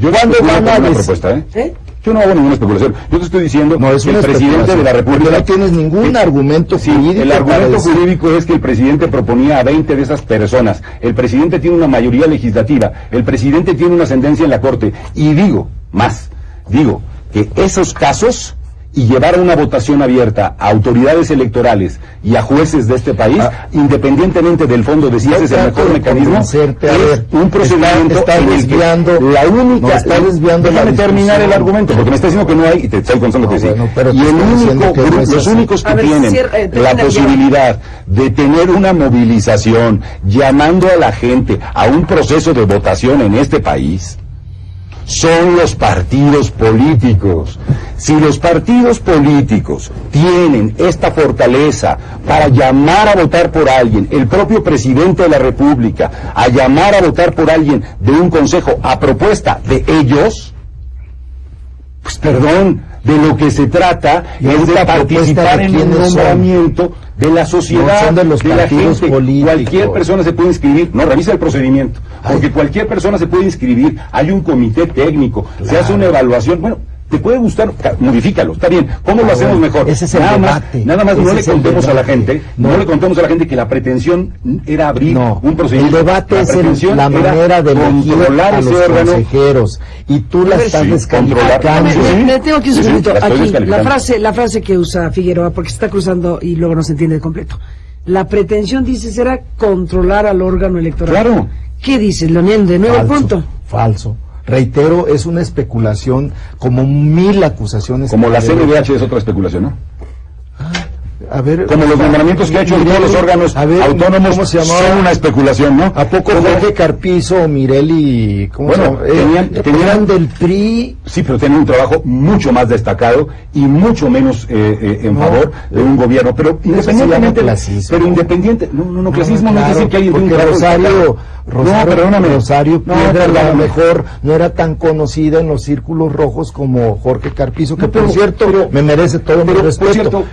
¿Cuándo van a decir? Yo no hago ninguna especulación. Yo te estoy diciendo que el presidente de la República... No tienes ningún argumento jurídico. El argumento jurídico es que el presidente proponía a 20 de esas personas. El presidente tiene una mayoría legislativa. El presidente tiene una ascendencia en la Corte. Y digo que esos casos, y llevar a una votación abierta a autoridades electorales y a jueces de este país, independientemente del fondo de si ese es el mejor mecanismo, es un procedimiento está desviando la única... está desviando déjame terminar el argumento, porque me está diciendo que no hay, y te estoy contando que sí. Y los únicos que tienen la posibilidad de tener una movilización, llamando a la gente a un proceso de votación en este país, son los partidos políticos. Si los partidos políticos tienen esta fortaleza para llamar a votar por alguien, el propio presidente de la República, a llamar a votar por alguien de un consejo a propuesta de ellos, pues perdón, de lo que se trata es de participar en un nombramiento de la sociedad, de la gente. Políticos. Cualquier persona se puede inscribir, revisa el procedimiento, porque cualquier persona se puede inscribir, hay un comité técnico, se hace una evaluación, te puede gustar, modifícalo, está bien, ¿cómo lo hacemos mejor? Ese es el debate. Nada más no le contemos a la gente, no le contemos a la gente que la pretensión era abrir un procedimiento. El debate es la manera de controlar a los consejeros, y tú la estás descalificando. Me tengo que usar aquí la frase que usa Figueroa, porque se está cruzando y luego no se entiende de completo. La pretensión, dice, será controlar al órgano electoral. Claro. ¿Qué dices, Leonel? De nuevo punto. Falso. Reitero, es una especulación, como 1000 acusaciones. Como la CNDH es otra especulación, ¿no? A ver, como los nombramientos que ha hecho en todos los órganos autónomos ¿cómo se llamaba? son una especulación, ¿no? ¿A poco Jorge Carpizo o Mirelli, cómo se llama? Tenían del PRI? Sí, pero tenían un trabajo mucho más destacado y mucho menos en favor de un gobierno, pero independientemente, clasismo no es decir que alguien tiene un trabajo Rosario Piedra a lo mejor no era tan conocida en los círculos rojos como Jorge Carpizo, que por cierto me merece todo mi respeto.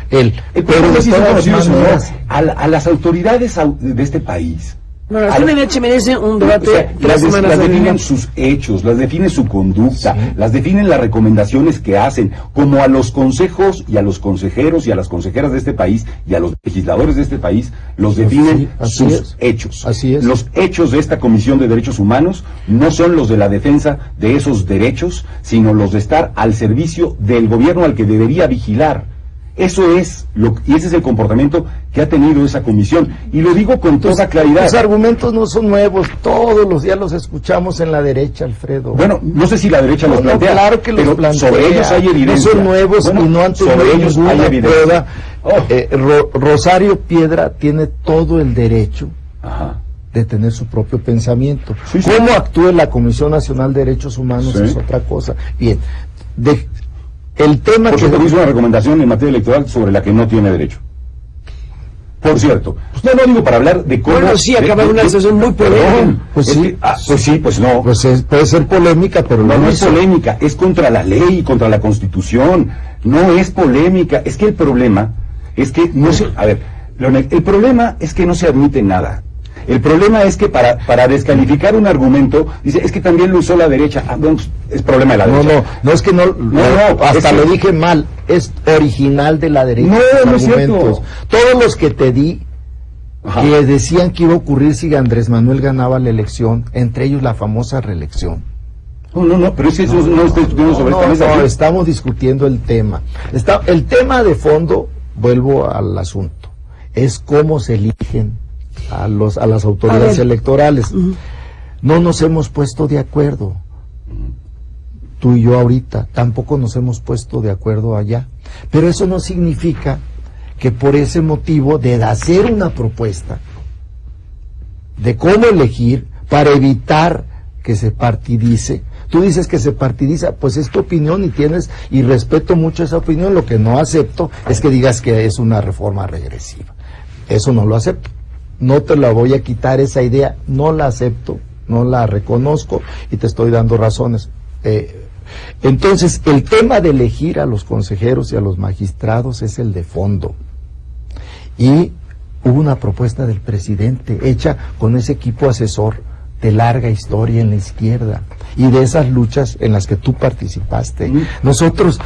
A las autoridades de este país. Bueno, la CNDH merece un debate. Las definen sus hechos, las define su conducta, las definen las recomendaciones que hacen, como a los consejos y a los consejeros y a las consejeras de este país y a los legisladores de este país, los definen sus hechos. Así es. Los hechos de esta Comisión de Derechos Humanos no son los de la defensa de esos derechos, sino los de estar al servicio del gobierno al que debería vigilar. Eso es y ese es el comportamiento que ha tenido esa comisión, y lo digo con toda claridad. Los argumentos no son nuevos, todos los días los escuchamos en la derecha, Alfredo. Bueno, no sé si la derecha los plantea, claro que los plantea. Sobre ellos hay evidencia. No son nuevos y no han tenido ninguna prueba. Rosario Piedra tiene todo el derecho de tener su propio pensamiento. Cómo actúe la Comisión Nacional de Derechos Humanos es otra cosa. Bien, el tema que hizo una recomendación en materia electoral sobre la que no tiene derecho. Por cierto, no digo para hablar de cómo... Bueno, sí, acaba una sesión muy polémica. Puede ser polémica, pero no es polémica, es contra la ley y contra la Constitución. No es polémica, es que el problema es que no se... A ver, Leonel, el problema es que no se admite nada. El problema es que para descalificar un argumento, dice, es que también lo usó la derecha. Es problema de la derecha. No, es que hasta lo dije mal, es original de la derecha. No es cierto. Todos los que te di, que decían que iba a ocurrir si Andrés Manuel ganaba la elección, entre ellos la famosa reelección. Pero es que eso no estoy discutiendo sobre esta mesa. No, estamos discutiendo el tema. El tema de fondo, vuelvo al asunto, es cómo se eligen a las autoridades electorales. No nos hemos puesto de acuerdo, tú y yo ahorita, tampoco nos hemos puesto de acuerdo allá, pero eso no significa que por ese motivo de hacer una propuesta de cómo elegir para evitar que se partidice. Tú dices que se partidiza, pues es tu opinión y respeto mucho esa opinión. Lo que no acepto es que digas que es una reforma regresiva. Eso no lo acepto. No te la voy a quitar esa idea, no la acepto, no la reconozco y te estoy dando razones. Entonces, el tema de elegir a los consejeros y a los magistrados es el de fondo. Y hubo una propuesta del presidente hecha con ese equipo asesor de larga historia en la izquierda y de esas luchas en las que tú participaste. Nosotros,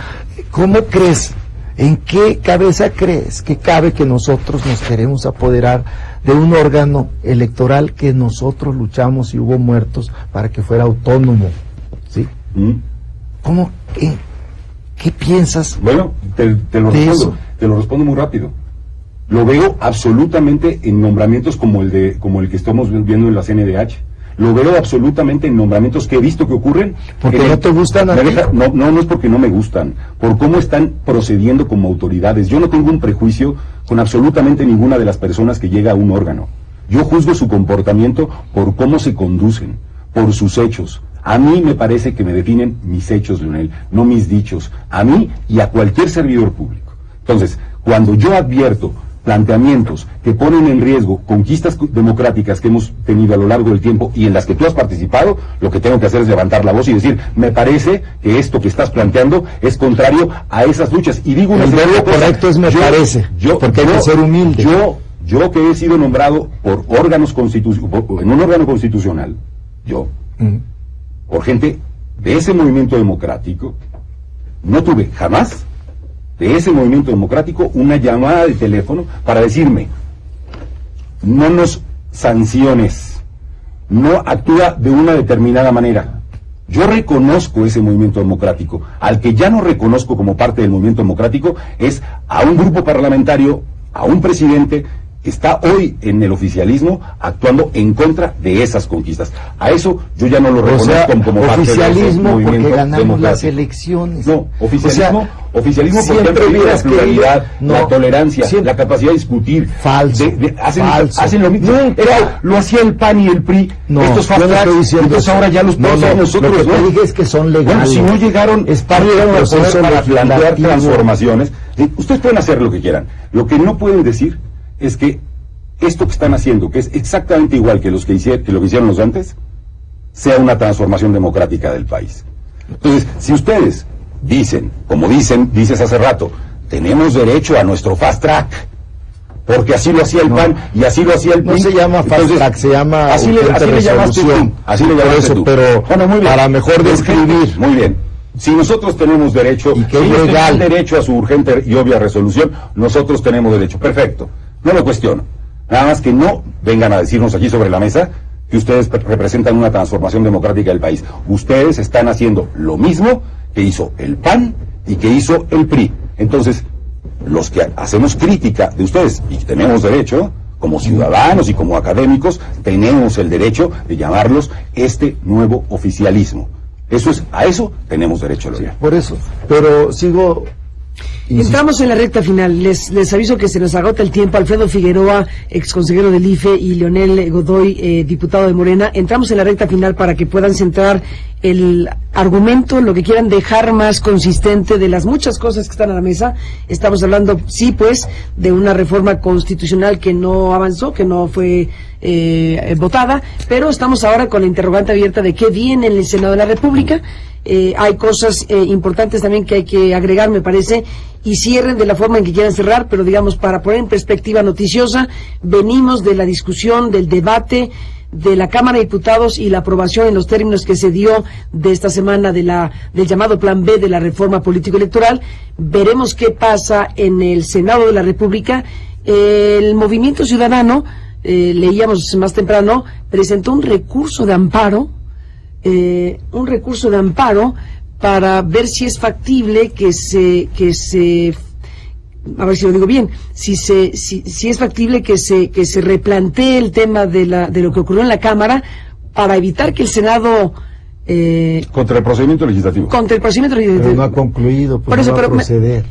¿cómo crees? ¿En qué cabeza crees que cabe que nosotros nos queremos apoderar de un órgano electoral que nosotros luchamos y hubo muertos para que fuera autónomo? ¿Sí? ¿Cómo? ¿Qué piensas? Bueno, te lo respondo muy rápido. Lo veo absolutamente en nombramientos como el que estamos viendo en la CNDH. Lo veo absolutamente en nombramientos que he visto que ocurren. ¿Porque no te gustan a ti? No es porque no me gustan, por cómo están procediendo como autoridades. Yo no tengo un prejuicio con absolutamente ninguna de las personas que llega a un órgano. Yo juzgo su comportamiento por cómo se conducen, por sus hechos. A mí me parece que me definen mis hechos, Leonel, no mis dichos. A mí y a cualquier servidor público. Entonces, cuando yo advierto planteamientos que ponen en riesgo conquistas democráticas que hemos tenido a lo largo del tiempo y en las que tú has participado, lo que tengo que hacer es levantar la voz y decir, me parece que esto que estás planteando es contrario a esas luchas. Y digo una verbo correcto es parece, porque hay que ser humilde. Yo que he sido nombrado por órganos en un órgano constitucional, por gente de ese movimiento democrático, no tuve jamás de ese movimiento democrático una llamada de teléfono para decirme, no nos sanciones, no actúa de una determinada manera. Yo reconozco ese movimiento democrático. Al que ya no reconozco como parte del movimiento democrático es a un grupo parlamentario, a un presidente está hoy en el oficialismo actuando en contra de esas conquistas. A eso yo ya no lo reconozco como parte oficialismo de ese movimiento porque ganamos democrático. las elecciones. No, oficialismo, O sea, oficialismo porque siempre han perdido la hubieras pluralidad, querido- la no, tolerancia, siempre- la capacidad de discutir. Falso, falso. Hacen lo mismo. Lo hacía el PAN y el PRI. No, estos yo no fast estoy tracks, diciendo entonces eso. ahora ya los No, podemos hacer no, nosotros, lo que te ¿no? dije es que son legales. Bueno, si no llegaron, Es parte del al poder proceso para plantear legislativo. transformaciones. Ustedes pueden hacer lo que quieran. Lo que no pueden decir es que esto que están haciendo, que es exactamente igual que lo que hicieron los antes, sea una transformación democrática del país. Entonces, si ustedes dicen, como dices hace rato, tenemos derecho a nuestro fast track, porque así lo hacía el PAN y así lo hacía el PRI. No se llama fast track, se llama así le llamaste resolución. tú, así le llamaste eso, tú. pero Bueno, muy bien. para mejor describir. Muy bien. Si nosotros tenemos derecho, Y que si es ellos legal. tienen derecho a su urgente y obvia resolución, nosotros tenemos derecho. Perfecto. No lo cuestiono. Nada más que no vengan a decirnos aquí sobre la mesa que ustedes representan una transformación democrática del país. Ustedes están haciendo lo mismo que hizo el PAN y que hizo el PRI. Entonces, los que hacemos crítica de ustedes, y tenemos derecho, como ciudadanos y como académicos, tenemos el derecho de llamarlos este nuevo oficialismo. A eso tenemos derecho, Loria. Por eso, pero sigo... Entramos en la recta final. Les aviso que se nos agota el tiempo. Alfredo Figueroa, exconsejero del IFE, y Leonel Godoy, diputado de Morena. Entramos en la recta final para que puedan centrar el argumento, lo que quieran dejar más consistente de las muchas cosas que están a la mesa. Estamos hablando, sí, pues, de una reforma constitucional que no avanzó, que no fue votada, pero estamos ahora con la interrogante abierta de qué viene en el Senado de la República. Hay cosas importantes también que hay que agregar, me parece, y cierren de la forma en que quieran cerrar, pero digamos, para poner en perspectiva noticiosa, venimos de la discusión, del debate de la Cámara de Diputados y la aprobación en los términos que se dio de esta semana del llamado Plan B de la reforma político-electoral. Veremos qué pasa en el Senado de la República. El Movimiento Ciudadano, leíamos más temprano, presentó un recurso de amparo, para ver si es factible que se a ver si lo digo bien, si es factible que se replantee el tema de lo que ocurrió en la Cámara para evitar que el Senado Contra el procedimiento legislativo. Pero no ha concluido, pues por eso, no va a pero proceder.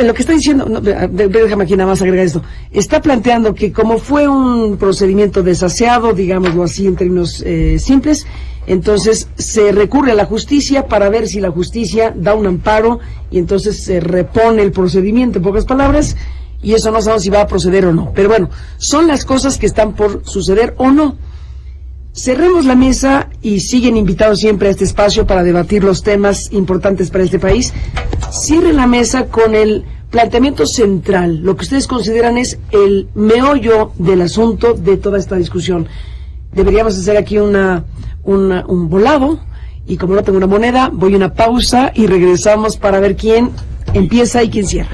lo que está diciendo, déjame aquí nada más agregar esto, está planteando que como fue un procedimiento desaseado, digámoslo así en términos simples, entonces se recurre a la justicia para ver si la justicia da un amparo y entonces se repone el procedimiento, en pocas palabras, y eso no sabemos si va a proceder o no. Pero bueno, son las cosas que están por suceder o no. Cerremos la mesa y siguen invitados siempre a este espacio para debatir los temas importantes para este país. Cierren la mesa con el planteamiento central, lo que ustedes consideran es el meollo del asunto de toda esta discusión. Deberíamos hacer aquí un volado, y como no tengo una moneda, voy a una pausa y regresamos para ver quién empieza y quién cierra.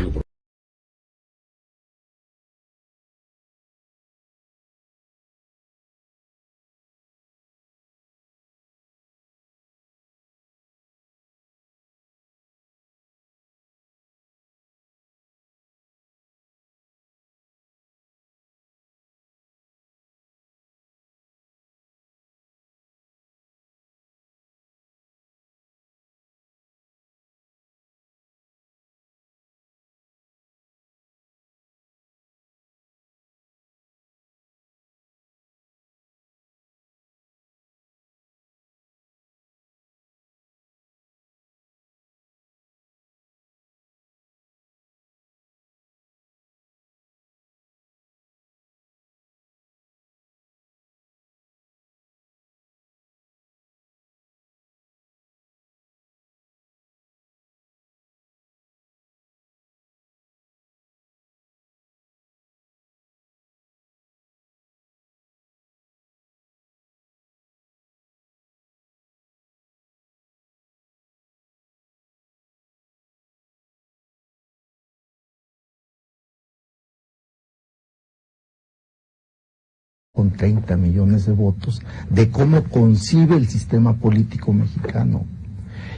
Con 30 millones de votos, de cómo concibe el sistema político mexicano.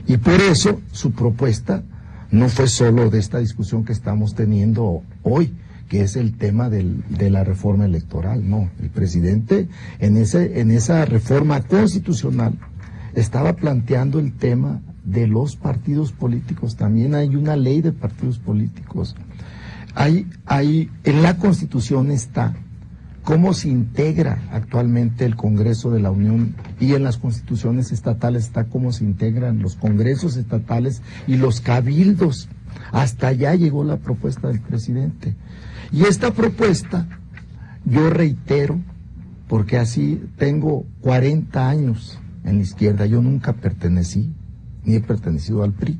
Y por eso su propuesta no fue solo de esta discusión que estamos teniendo hoy, que es el tema de la reforma electoral. No, el presidente en esa reforma constitucional estaba planteando el tema de los partidos políticos. También hay una ley de partidos políticos. En la Constitución está cómo se integra actualmente el Congreso de la Unión, y en las constituciones estatales está cómo se integran los congresos estatales y los cabildos. Hasta allá llegó la propuesta del presidente. Y esta propuesta, yo reitero, porque así tengo 40 años en la izquierda, yo nunca pertenecí, ni he pertenecido al PRI.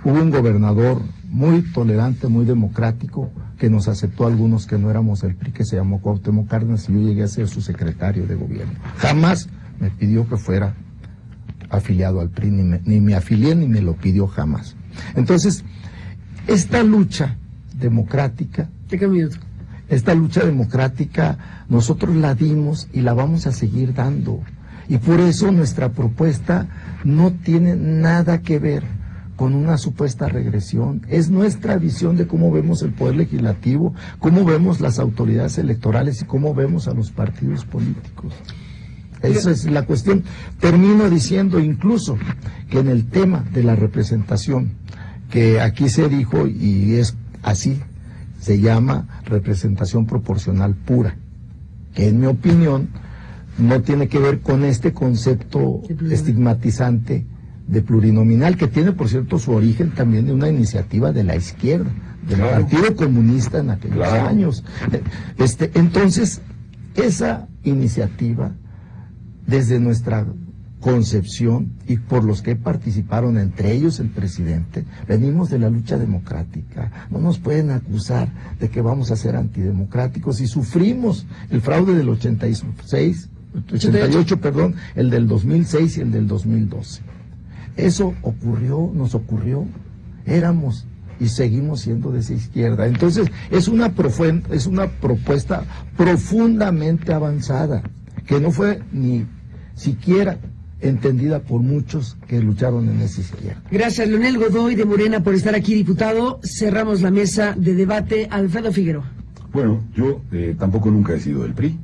Hubo un gobernador muy tolerante, muy democrático, que nos aceptó a algunos que no éramos el PRI, que se llamó Cuauhtémoc Cárdenas, y yo llegué a ser su secretario de gobierno. Jamás me pidió que fuera afiliado al PRI, ni me afilié, ni me lo pidió jamás. Entonces, esta lucha democrática, nosotros la dimos y la vamos a seguir dando. Y por eso nuestra propuesta no tiene nada que ver con una supuesta regresión. Es nuestra visión de cómo vemos el poder legislativo, cómo vemos las autoridades electorales y cómo vemos a los partidos políticos. Esa es la cuestión. Termino diciendo incluso que en el tema de la representación, que aquí se dijo, y es así, se llama representación proporcional pura, que en mi opinión no tiene que ver con este concepto estigmatizante de plurinominal, que tiene, por cierto, su origen también de una iniciativa de la izquierda, del Partido Comunista en aquellos años. Entonces, esa iniciativa, desde nuestra concepción y por los que participaron, entre ellos el presidente, venimos de la lucha democrática. No nos pueden acusar de que vamos a ser antidemocráticos, y sufrimos el fraude del 88, el del 2006 y el del 2012. Eso nos ocurrió, éramos y seguimos siendo de esa izquierda. Entonces, es una propuesta profundamente avanzada, que no fue ni siquiera entendida por muchos que lucharon en esa izquierda. Gracias, Leonel Godoy de Morena, por estar aquí, diputado. Cerramos la mesa de debate. Alfredo Figueroa. Bueno, yo tampoco nunca he sido del PRI,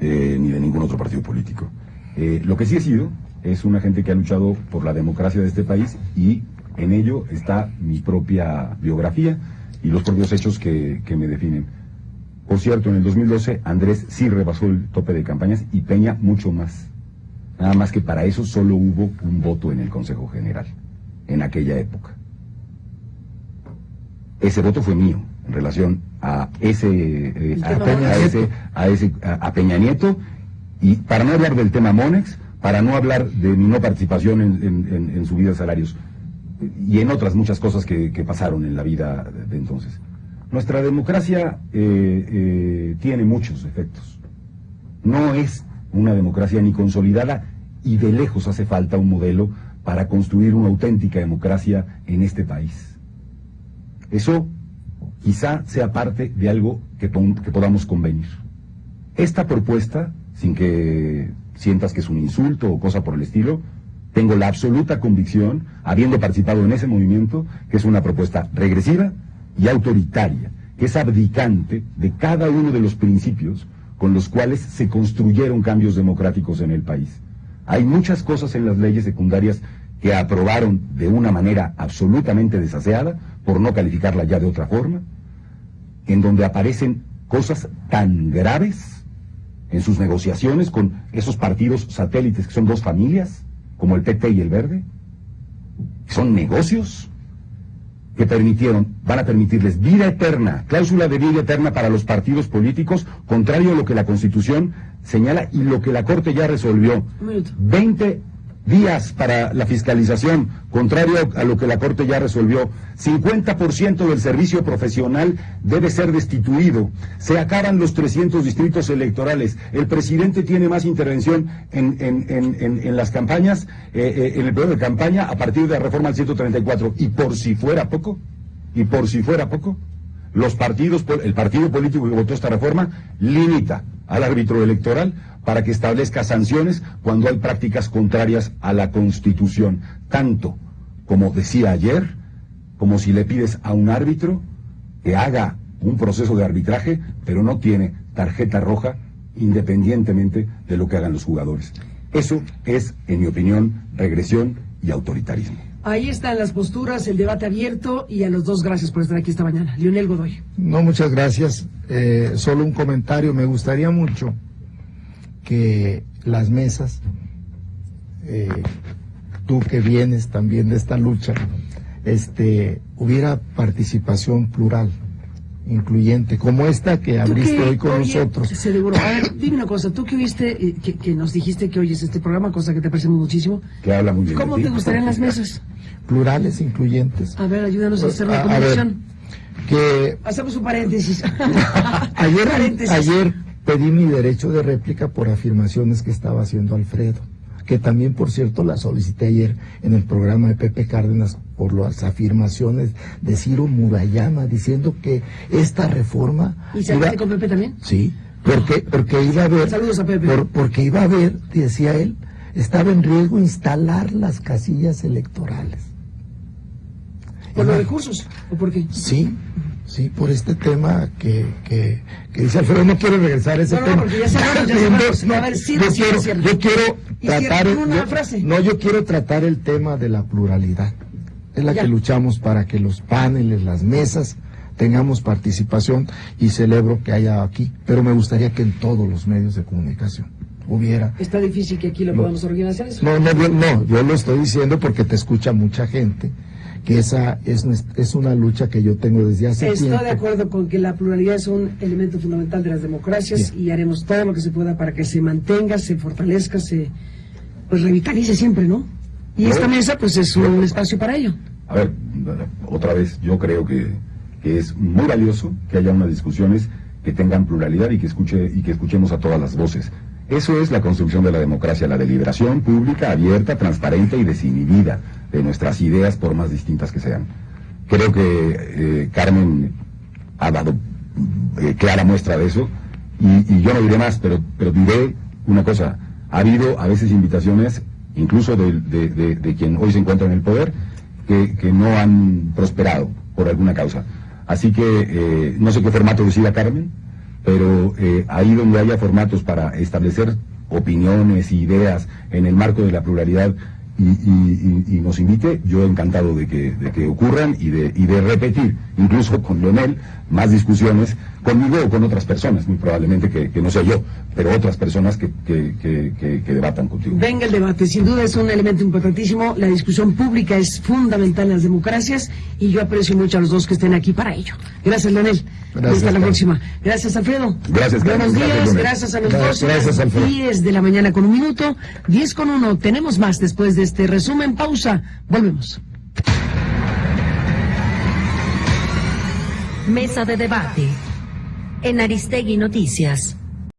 ni de ningún otro partido político. Lo que sí he sido es una gente que ha luchado por la democracia de este país, y en ello está mi propia biografía y los propios hechos que me definen. Por cierto, en el 2012 Andrés sí rebasó el tope de campañas y Peña mucho más. Nada más que para eso solo hubo un voto en el Consejo General, en aquella época. Ese voto fue mío, en relación a a Peña Nieto, y para no hablar del tema Monex, para no hablar de mi no participación en subida de salarios, y en otras muchas cosas que pasaron en la vida de entonces. Nuestra democracia tiene muchos efectos. No es una democracia ni consolidada, y de lejos hace falta un modelo para construir una auténtica democracia en este país. Eso quizá sea parte de algo que podamos convenir. Esta propuesta, sin que sientas que es un insulto o cosa por el estilo, tengo la absoluta convicción, habiendo participado en ese movimiento, que es una propuesta regresiva y autoritaria, que es abdicante de cada uno de los principios con los cuales se construyeron cambios democráticos en el país. Hay muchas cosas en las leyes secundarias que aprobaron de una manera absolutamente desaseada, por no calificarla ya de otra forma, en donde aparecen cosas tan graves en sus negociaciones con esos partidos satélites que son dos familias, como el PT y el Verde, son negocios que van a permitirles vida eterna, cláusula de vida eterna para los partidos políticos, contrario a lo que la Constitución señala y lo que la Corte ya resolvió. 20 días para la fiscalización, contrario a lo que la Corte ya resolvió. 50% del servicio profesional debe ser destituido. Se acaban los 300 distritos electorales. El presidente tiene más intervención en las campañas, en el periodo de campaña, a partir de la reforma al 134. Y por si fuera poco, el partido político que votó esta reforma limita al árbitro electoral para que establezca sanciones cuando hay prácticas contrarias a la Constitución. Tanto, como decía ayer, como si le pides a un árbitro que haga un proceso de arbitraje, pero no tiene tarjeta roja independientemente de lo que hagan los jugadores. Eso es, en mi opinión, regresión y autoritarismo. Ahí están las posturas, el debate abierto, y a los dos gracias por estar aquí esta mañana. Leonel Godoy. No, muchas gracias. Solo un comentario. Me gustaría mucho que las mesas, tú que vienes también de esta lucha, hubiera participación plural, incluyente, como esta que abriste hoy con nosotros. Seguro. A ver, dime una cosa, tú que oíste, que nos dijiste que oyes este programa, cosa que te apreciamos muchísimo. Que habla muy bien. ¿Cómo te gustarían las mesas? Plurales, incluyentes. A ver, ayúdanos a hacer una combinación. Hacemos un paréntesis. Ayer pedí mi derecho de réplica por afirmaciones que estaba haciendo Alfredo, que también, por cierto, la solicité ayer en el programa de Pepe Cárdenas por las afirmaciones de Ciro Murayama, diciendo que esta reforma... ¿Y se habla con Pepe también? Sí, porque iba a haber... Saludos a Pepe. Porque iba a haber, decía él, estaba en riesgo instalar las casillas electorales. ¿Por los recursos? ¿O por qué? Sí, por este tema que dice Alfredo. No quiero regresar a ese tema. Porque ya se a ver, sí, yo quiero tratar... frase. No, yo quiero tratar el tema de la pluralidad. Es la que luchamos para que los paneles, las mesas, tengamos participación, y celebro que haya aquí, pero me gustaría que en todos los medios de comunicación hubiera... Está difícil que aquí lo podamos organizar eso. No, yo lo estoy diciendo porque te escucha mucha gente, que esa es una lucha que yo tengo desde hace tiempo. Estoy de acuerdo con que la pluralidad es un elemento fundamental de las democracias. Bien. Y haremos todo lo que se pueda para que se mantenga, se fortalezca, pues revitalice siempre, ¿no? Y esta mesa pues es un espacio para ello. A ver, otra vez, yo creo que es muy valioso que haya unas discusiones que tengan pluralidad y que escuchemos a todas las voces. Eso es la construcción de la democracia, la deliberación pública, abierta, transparente y desinhibida de nuestras ideas, por más distintas que sean. Creo que Carmen ha dado clara muestra de eso, y yo no diré más, pero diré una cosa: ha habido a veces invitaciones, incluso de quien hoy se encuentra en el poder, que no han prosperado por alguna causa. Así que no sé qué formato decida Carmen, pero ahí donde haya formatos para establecer opiniones y ideas en el marco de la pluralidad y nos invite, yo encantado de que ocurran y de repetir, incluso con Leonel, más discusiones conmigo o con otras personas, muy probablemente que no sea yo, pero otras personas que debatan contigo. Venga el debate, sin duda es un elemento importantísimo. La discusión pública es fundamental en las democracias, y yo aprecio mucho a los dos que estén aquí para ello. Gracias, Leonel. Hasta la próxima. Gracias, Alfredo. Gracias, Buenos días, gracias a los dos. Gracias, Alfredo. 10 de la mañana con 1 minuto, 10:01. Tenemos más después de este resumen. Pausa. Volvemos. Mesa de debate. En Aristegui Noticias.